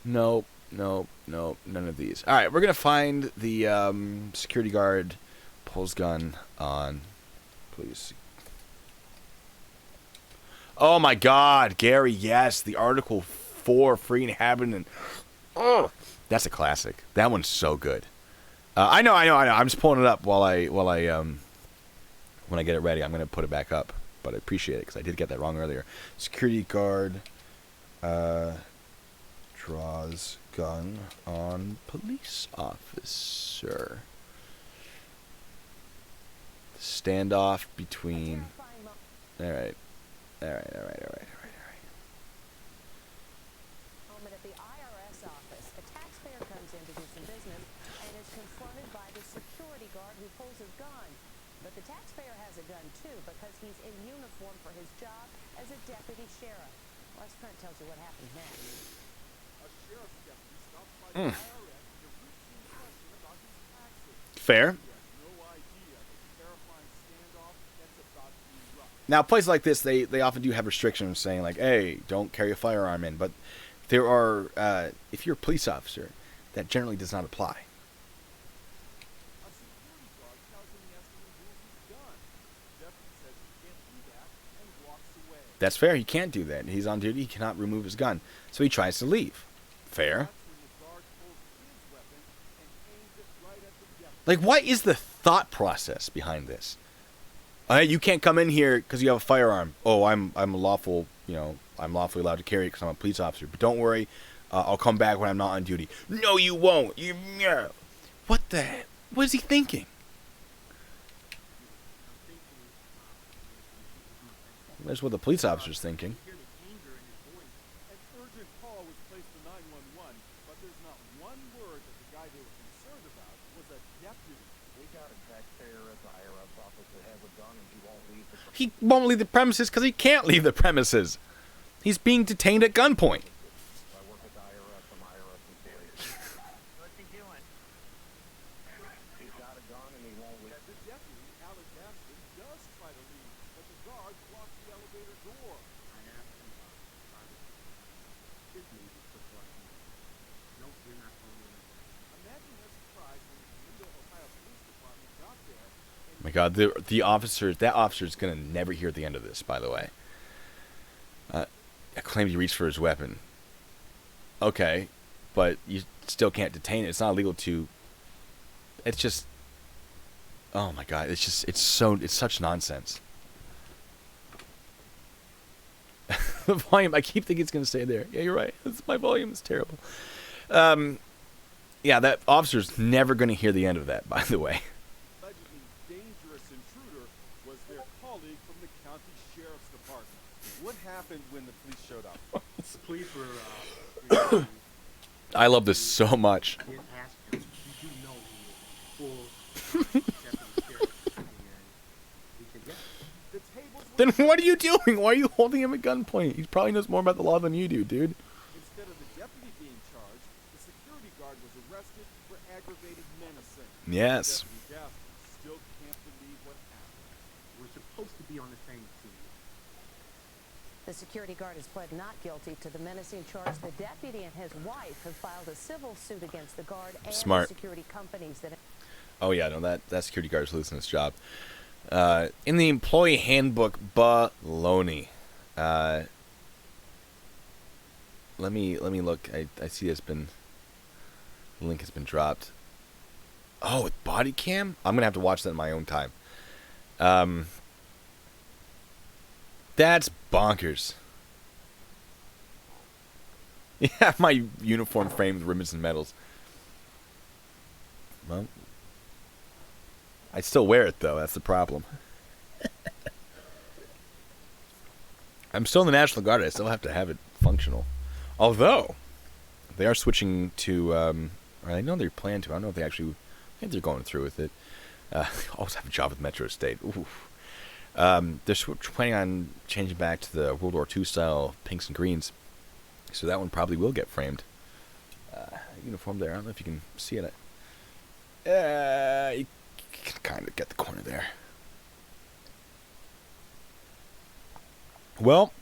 Nope. Nope. Nope. None of these. All right, we're gonna find the security guard pulls gun on police. Oh my God, Gary! Yes, the Article 4 free inhabitant. Oh, that's a classic. That one's so good. I know. I'm just pulling it up while I when I get it ready. I'm gonna put it back up, but I appreciate it because I did get that wrong earlier. Security guard draws gun on police officer. Standoff between. All right. Moment at the IRS office, a taxpayer comes in to do some business and is confronted by the security guard who pulls his gun. But the taxpayer has a gun too because he's in uniform for his job as a deputy sheriff. Wes Trent tells you what happened next. A sheriff's deputy stopped by the IRS with a routine question about his taxes. Fair. He has no idea the terrifying standoff that's about to erupt. Now, places like this, they often do have restrictions saying, like, hey, don't carry a firearm in. But there are, if you're a police officer, that generally does not apply. A security guard tells him he has to remove his gun. The deputy says he can't do that and walks away. That's fair. He can't do that. He's on duty. He cannot remove his gun. So he tries to leave. Fair. That's when the guard pulls his weapon and aims it right at the deputy. Like, what is the thought process behind this? Hey, you can't come in here because you have a firearm. Oh, I'm lawful, I'm lawfully allowed to carry it because I'm a police officer. But don't worry, I'll come back when I'm not on duty. No, you won't. What is he thinking? That's what the police officer's thinking. Hear the anger in his voice. An urgent call was placed to 911, but there's not one word that the guy they were concerned about was a deputy. We got a taxpayer at the IRS office that has a gun and he won't leave the He won't leave the premises because he can't leave the premises. He's being detained at gunpoint. I work at the IRS, I'm IRS employee. What's he doing? He's got a gun and he won't leave. The deputy, Alex Aston, does try to leave, but the guard blocks the elevator door. I asked him his name is Deflection. No, you're not going in. Imagine their surprise when the Toledo, Ohio Police Department got there. My God, the officer, that officer's gonna never hear the end of this. By the way, claimed he reached for his weapon. Okay, but you still can't detain it. It's not illegal to. It's just. Oh my god, it's such nonsense. The volume, I keep thinking it's gonna stay there. Yeah, you're right. My volume is terrible. Yeah, that officer's never gonna hear the end of that, by the way. Allegedly dangerous intruder was their colleague from the county sheriff's department. What happened when the police showed up? The police were, I love this so much. did ask him, "Did you know he was full deputy sheriff?" And he said, "Yes." The tables were Then what are you doing? Why are you holding him at gunpoint? He probably knows more about the law than you do, dude. Instead of the deputy being charged, the security guard was arrested for aggravated menacing. Yes. Deputy Gaston still can't believe what happened. We're supposed to be on the same team. The security guard has pled not guilty to the menacing charge. The deputy and his wife have filed a civil suit against the guard and Smart. the security companies that. Oh yeah, no, that security guard is losing his job. In the employee handbook, baloney. Let me look. I see the link has been dropped. Oh, with body cam? I'm gonna have to watch that in my own time. That's bonkers. Yeah, my uniform framed with ribbons and medals. Well, I still wear it though. That's the problem. I'm still in the National Guard. I still have to have it functional. Although they are switching to, or I know they plan to. I don't know if they actually. I think they're going through with it. Always have a job with Metro State. Ooh. They're planning on changing back to the World War II style pinks and greens, so that one probably will get framed. Uniform there. I don't know if you can see it. You can kind of get the corner there. Well,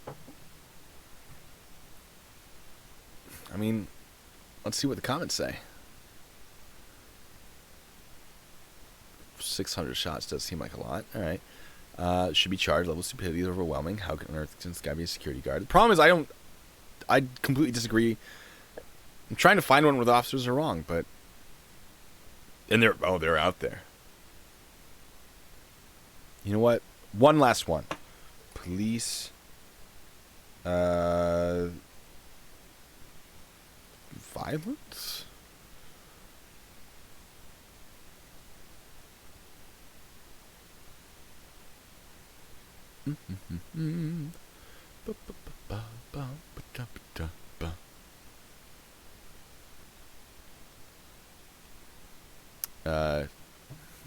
I mean, let's see what the comments say. 600 shots does seem like a lot. All right. Should be charged. Level of stupidity is overwhelming. How can on earth can this guy be a security guard? The problem is I completely disagree. I'm trying to find one where the officers are wrong, but and they're out there. You know what? One last one. Police violence?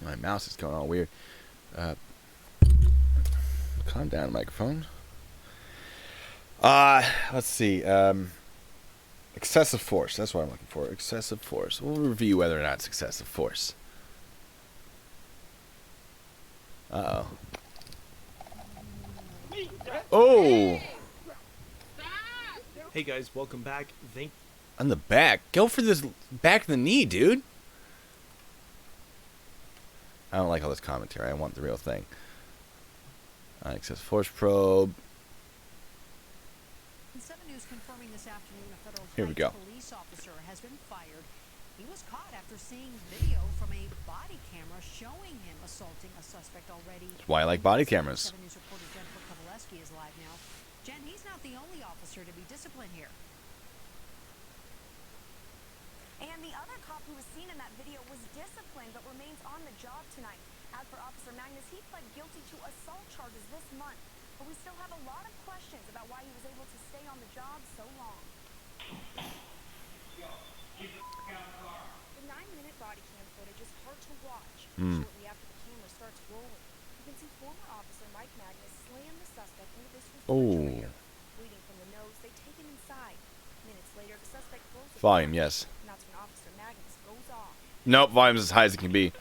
My mouse is going all weird. Calm down, microphone. Let's see. Excessive force. That's what I'm looking for. Excessive force. We'll review whether or not it's excessive force. Uh-oh. Oh! Hey guys, welcome back. On the back? Go for this back of the knee, dude. I don't like all this commentary. I want the real thing. Excessive force probe. 7 News confirming this afternoon a federal Here we go. police officer has been fired. He was caught after seeing video from a body camera showing him assaulting a suspect already. That's why I like body cameras. 7 News reporter Jennifer Kovaleski is live now. Jen, he's not the only officer to be disciplined here. And the other cop who was seen in that video was disciplined but remains on the job tonight. As for Officer Magnus, he pled guilty to assault charges this month. But we still have a lot of questions about why he was able to stay on the job so long. The 9-minute body cam footage is hard to watch. Shortly after the camera starts rolling, you can see former Officer Mike Magnus slam the suspect into this refrigerator. Bleeding from the nose, they take him inside. Minutes later, the suspect throws a Volume, yes. and that's when Officer Magnus goes off. Nope, volume's as high as it can be.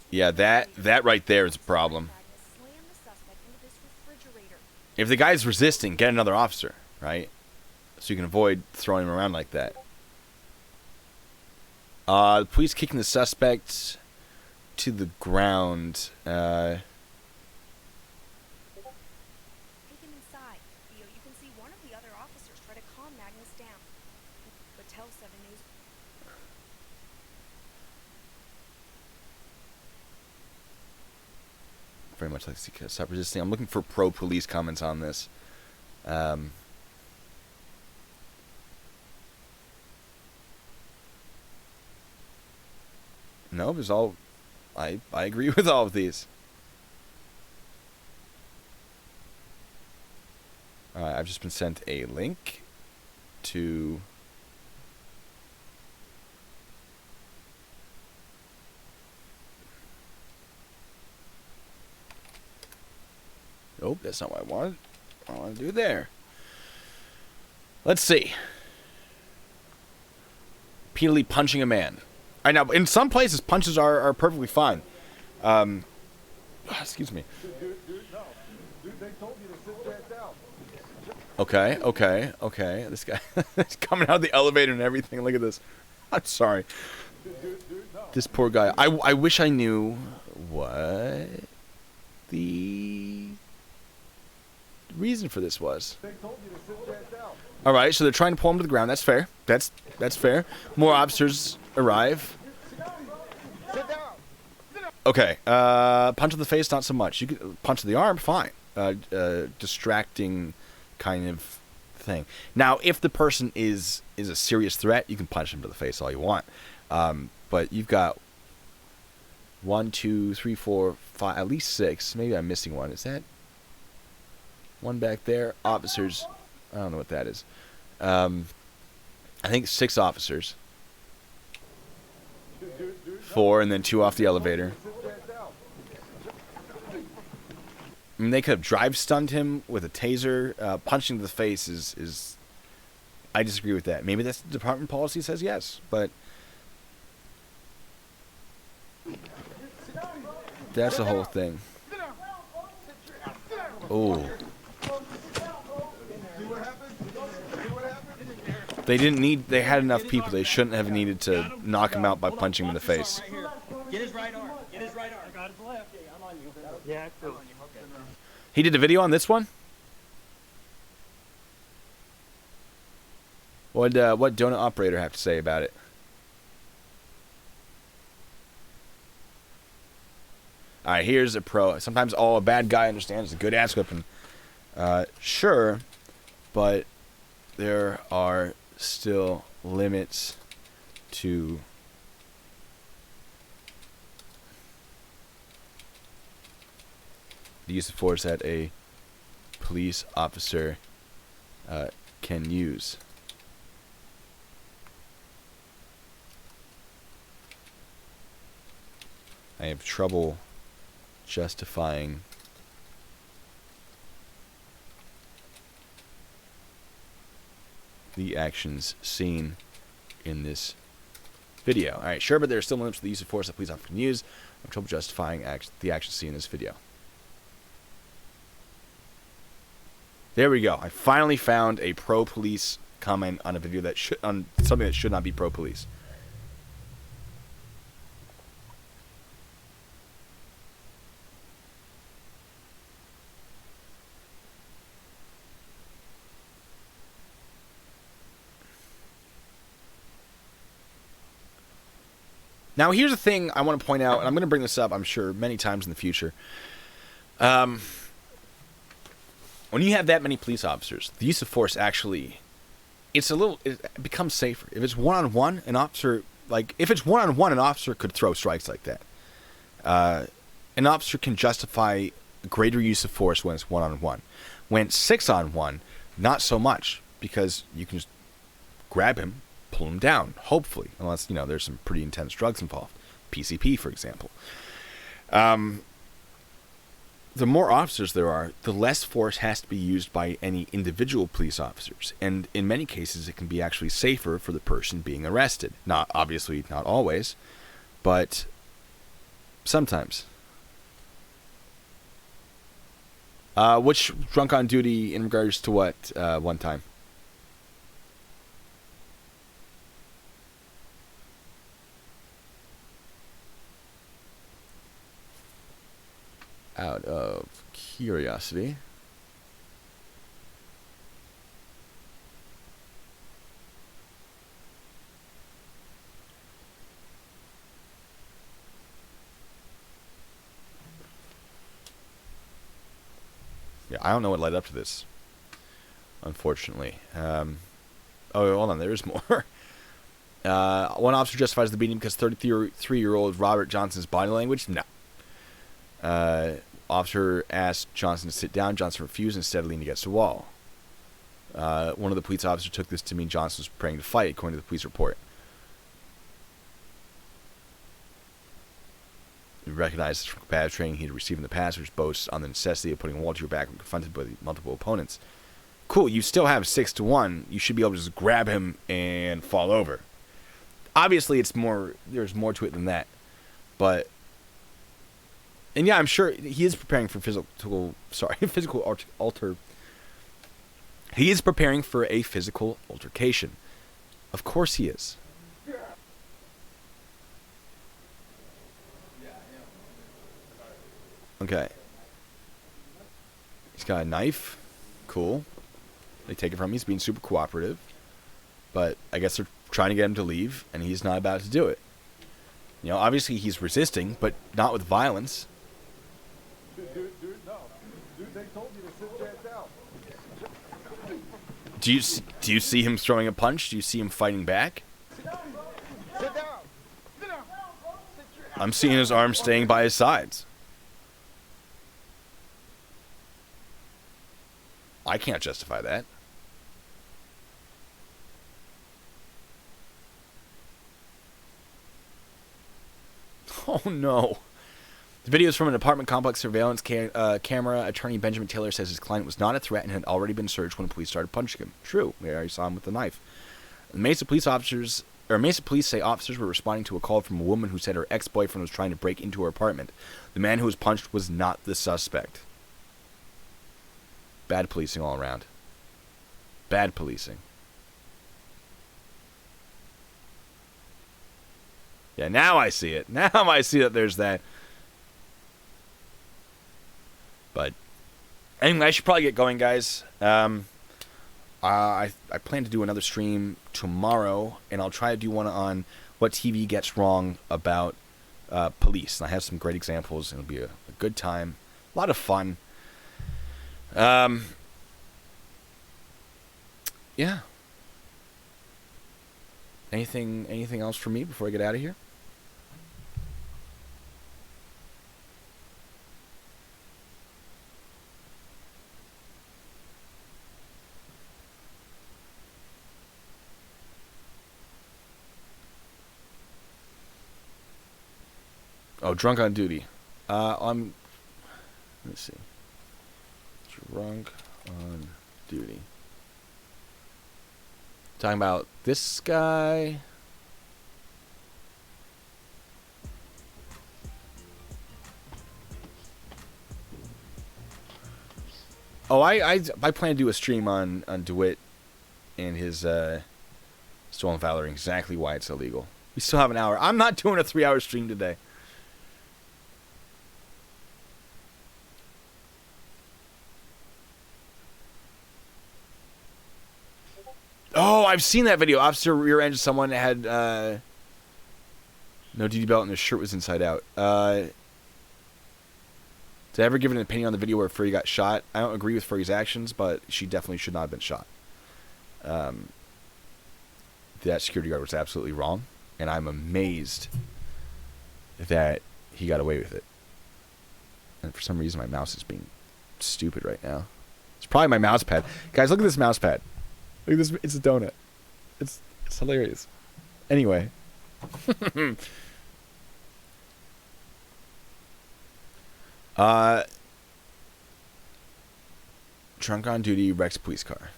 Yeah, that right there is a problem. If the guy's resisting, get another officer, right? So you can avoid throwing him around like that. The police kicking the suspect to the ground. Take him inside. You can see one of the other officers try to calm Magnus down, but tells very much like to see stop resisting. I'm looking for pro-police comments on this. No, there's all. I agree with all of these. Alright, I've just been sent a link to. Nope, that's not what I wanted. What I want to do there. Let's see. Repeatedly punching a man. I know, in some places, punches are perfectly fine. Excuse me. Okay. This guy is coming out of the elevator and everything. Look at this. I'm sorry. This poor guy. I wish I knew what the reason for this was. All right, so they're trying to pull him to the ground. That's fair. That's fair. More officers arrive. Okay. Punch to the face, not so much. You could punch to the arm, fine. Distracting kind of thing. Now, if the person is a serious threat, you can punch them to the face all you want. But you've got 1, 2, 3, 4, 5, at least 6. Maybe I'm missing one. Is that one back there? Officers. I don't know what that is. I think 6 officers. 4 and then 2 off the elevator. I mean, they could have drive stunned him with a taser. Punching to the face is I disagree with that. Maybe that's the department policy says yes, but that's the whole thing. Oh. They didn't need. They had enough people. They shouldn't have needed to knock him out by punching him in the face. Get his right arm. Get his right arm. I got his left. I'm on you. Yeah, I'm on you. He did a video on this one. What donut operator have to say about it? All right, here's a pro. Sometimes all a bad guy understands is a good ass whipping. Sure, but there are still limits to the use of force that a police officer can use. I have trouble justifying the actions seen in this video. Alright, sure, but there are still limits to the use of force that police officers can use. I have trouble justifying the actions seen in this video. There we go. I finally found a pro-police comment on a video that on something that should not be pro-police. Now, here's the thing I want to point out, and I'm going to bring this up, I'm sure, many times in the future. When you have that many police officers, the use of force actually, it becomes safer. If it's one-on-one, an officer could throw strikes like that. An officer can justify greater use of force when it's one-on-one. When it's 6-on-1, not so much, because you can just grab him, pull him down, hopefully, unless, there's some pretty intense drugs involved. PCP, for example. The more officers there are, the less force has to be used by any individual police officers. And in many cases, it can be actually safer for the person being arrested. Obviously, not always, but sometimes. Which drunk on duty in regards to what, one time? Out of curiosity. Yeah, I don't know what led up to this, unfortunately. Oh, hold on, there's more. One officer justifies the beating because 33-year-old Robert Johnson's body language? No. Officer asked Johnson to sit down. Johnson refused and instead leaned against the wall. One of the police officers took this to mean Johnson was preparing to fight, according to the police report. He recognized from combative training he had received in the past, which boasts on the necessity of putting a wall to your back when confronted by multiple opponents. Cool, you still have 6 to 1. You should be able to just grab him and fall over. Obviously, it's more. There's more to it than that, but and yeah, I'm sure he is preparing for physical alter. He is preparing for a physical altercation. Of course, he is. Okay. He's got a knife. Cool. They take it from him. He's being super cooperative. But I guess they're trying to get him to leave, and he's not about to do it. You know, obviously he's resisting, but not with violence. Dude, no. Dude, they told you to sit back down. Do you see him throwing a punch? Do you see him fighting back? Sit down. Sit down. Sit down. I'm seeing his arms staying by his sides. I can't justify that. Oh no. The video is from an apartment complex surveillance camera. Attorney Benjamin Taylor says his client was not a threat and had already been searched when the police started punching him. True. We already saw him with the knife. Mesa police say officers were responding to a call from a woman who said her ex-boyfriend was trying to break into her apartment. The man who was punched was not the suspect. Bad policing all around. Bad policing. Yeah, now I see it. Now I see that there's that. But anyway, I should probably get going, guys. I plan to do another stream tomorrow, and I'll try to do one on what TV gets wrong about police. And I have some great examples, and it'll be a good time, a lot of fun. Yeah. Anything else for me before I get out of here? Oh, drunk on duty. Let me see. Drunk on duty. Talking about this guy. Oh, I plan to do a stream on DeWitt and his stolen valor and exactly why it's illegal. We still have an hour. I'm not doing a 3-hour stream today. Oh, I've seen that video. Officer rear-ended someone that had no duty belt and their shirt was inside out. Did I ever give an opinion on the video where Furry got shot? I don't agree with Furry's actions, but she definitely should not have been shot. That security guard was absolutely wrong, and I'm amazed that he got away with it. And for some reason, my mouse is being stupid right now. It's probably my mouse pad. Guys, look at this mouse pad. Look at this. It's a donut. It's hilarious. Anyway. Drunk on duty wrecks police car.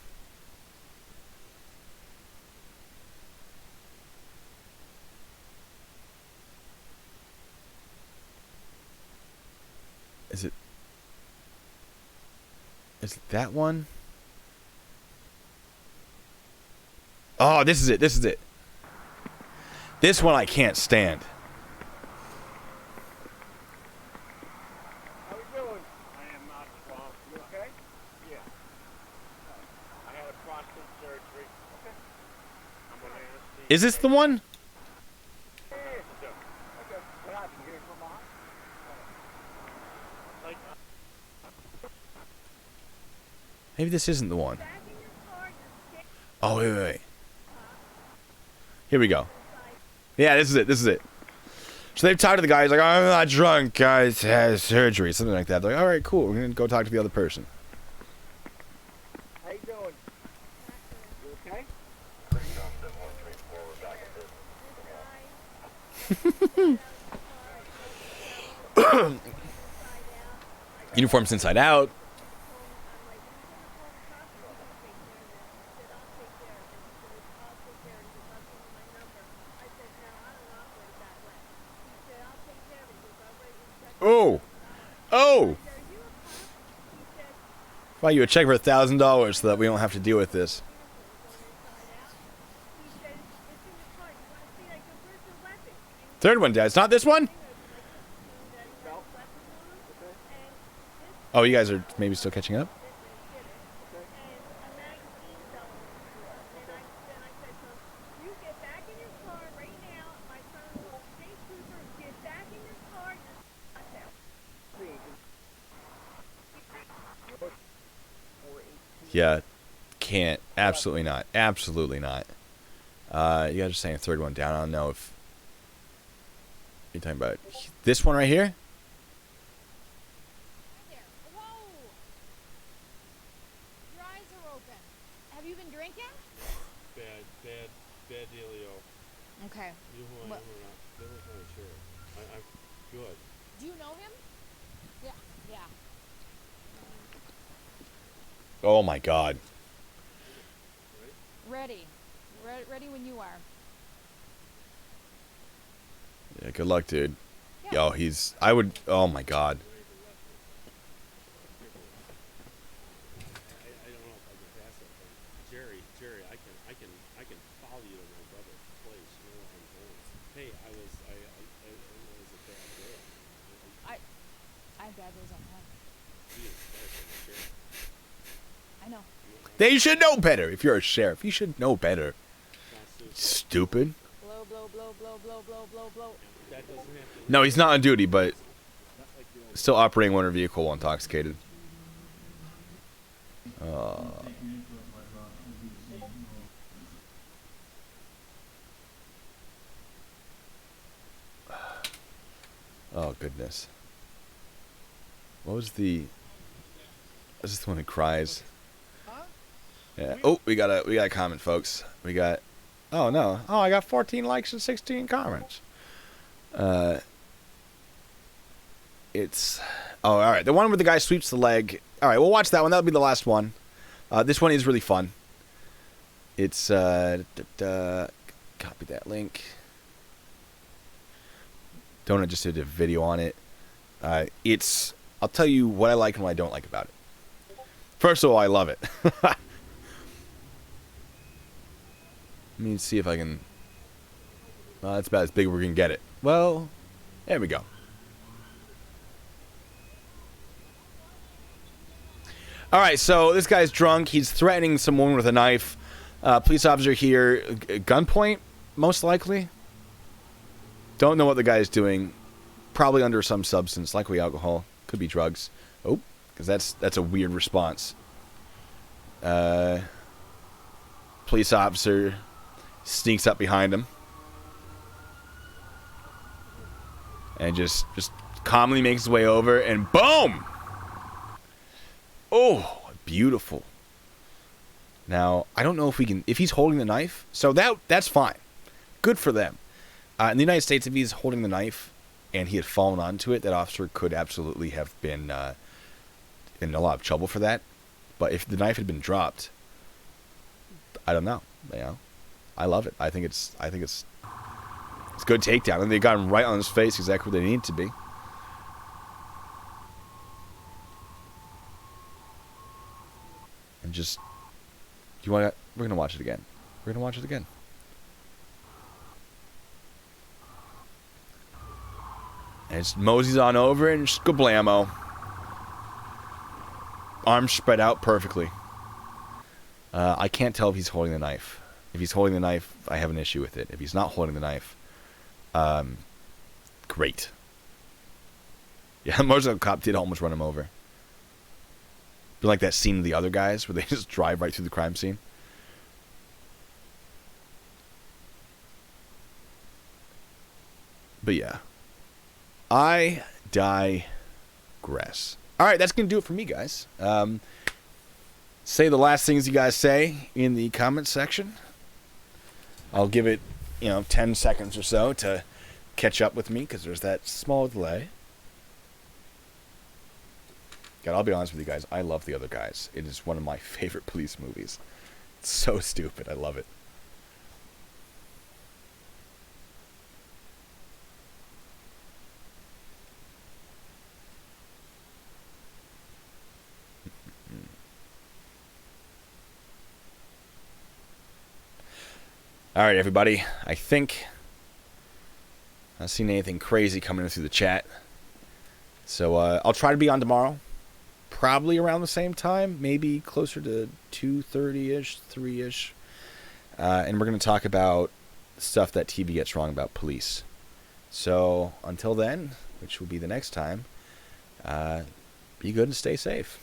Is it that one? Oh, this is it. This is it. This one I can't stand. How we doing? I am not strong. You okay? Yeah. I had a prostate surgery. Okay. I'm on anesthesia. Is this the one? Yes, sir. Okay. What happened? You hear from mom? Like, Maybe this isn't the one. Oh, wait. Here we go. Yeah, this is it. This is it. So they've talked to the guy. He's like, I'm not drunk. Guys has surgery. Something like that. They're like, all right, cool. We're going to go talk to the other person. How you doing? You okay? Uniforms inside out. Oh. Oh. Buy you a check for $1,000 so that we don't have to deal with this. Third one, Dad. It's not this one? Oh, you guys are maybe still catching up? Yeah, can't. Absolutely not. Absolutely not. You guys are saying third one down. I don't know if you're talking about this one right here. Your eyes are open. Have you been drinking? Bad dealio. Okay. You who I am or not, never kind of sure. I'm good. Do you know him? Yeah. Oh my God. Ready. Ready when you are. Yeah, good luck, dude. Yo, oh my God. I don't know if I can pass that thing. Jerry, I can follow you to my brother's place. You know what I'm doing. Hey, I was a bad girl. I have bad days all the time. Jesus Christ, I'm sure. I know. They should know better. If you're a sheriff, you should know better. Stupid. Blow, blow, blow, blow, blow, blow, blow, blow. That doesn't have to. No, he's not on duty, but still operating motor vehicle while intoxicated. Oh goodness. What was the? Is this the one that cries? Yeah. Oh, we got a comment, folks. We got. Oh no. Oh, I got 14 likes and 16 comments. It's. Oh, all right. The one where the guy sweeps the leg. All right, we'll watch that one. That'll be the last one. This one is really fun. It's copy that link. Donut just did a video on it. It's. I'll tell you what I like and what I don't like about it. First of all, I love it. Let me see if I can. That's about as big as we're gonna get it. Well, there we go. All right, so this guy's drunk. He's threatening some woman with a knife. Police officer here, gunpoint, most likely. Don't know what the guy's doing. Probably under some substance, likely alcohol. Could be drugs. Oh, because that's a weird response. Police officer sneaks up behind him and just calmly makes his way over, and boom! Oh, beautiful. Now, I don't know if he's holding the knife, so that's fine. Good for them. In the United States, if he's holding the knife and he had fallen onto it, that officer could absolutely have been in a lot of trouble for that. But if the knife had been dropped, I don't know. You know, I love it. I think it's a good takedown, and they got him right on his face, exactly where they need to be. And just, we're gonna watch it again. We're gonna watch it again. And it's moseys on over and just go-blammo. Arms spread out perfectly. I can't tell if he's holding the knife. If he's holding the knife, I have an issue with it. If he's not holding the knife, great. Yeah, the motorcycle cop did almost run him over. But like that scene of The Other Guys where they just drive right through the crime scene. But yeah. I digress. All right, that's going to do it for me, guys. Say the last things you guys say in the comments section. I'll give it, 10 seconds or so to catch up with me because there's that small delay. God, I'll be honest with you guys. I love The Other Guys. It is one of my favorite police movies. It's so stupid. I love it. All right, everybody. I think I haven't seen anything crazy coming in through the chat. So I'll try to be on tomorrow. Probably around the same time. Maybe closer to 2:30-ish, 3-ish. And we're going to talk about stuff that TV gets wrong about police. So until then, which will be the next time, be good and stay safe.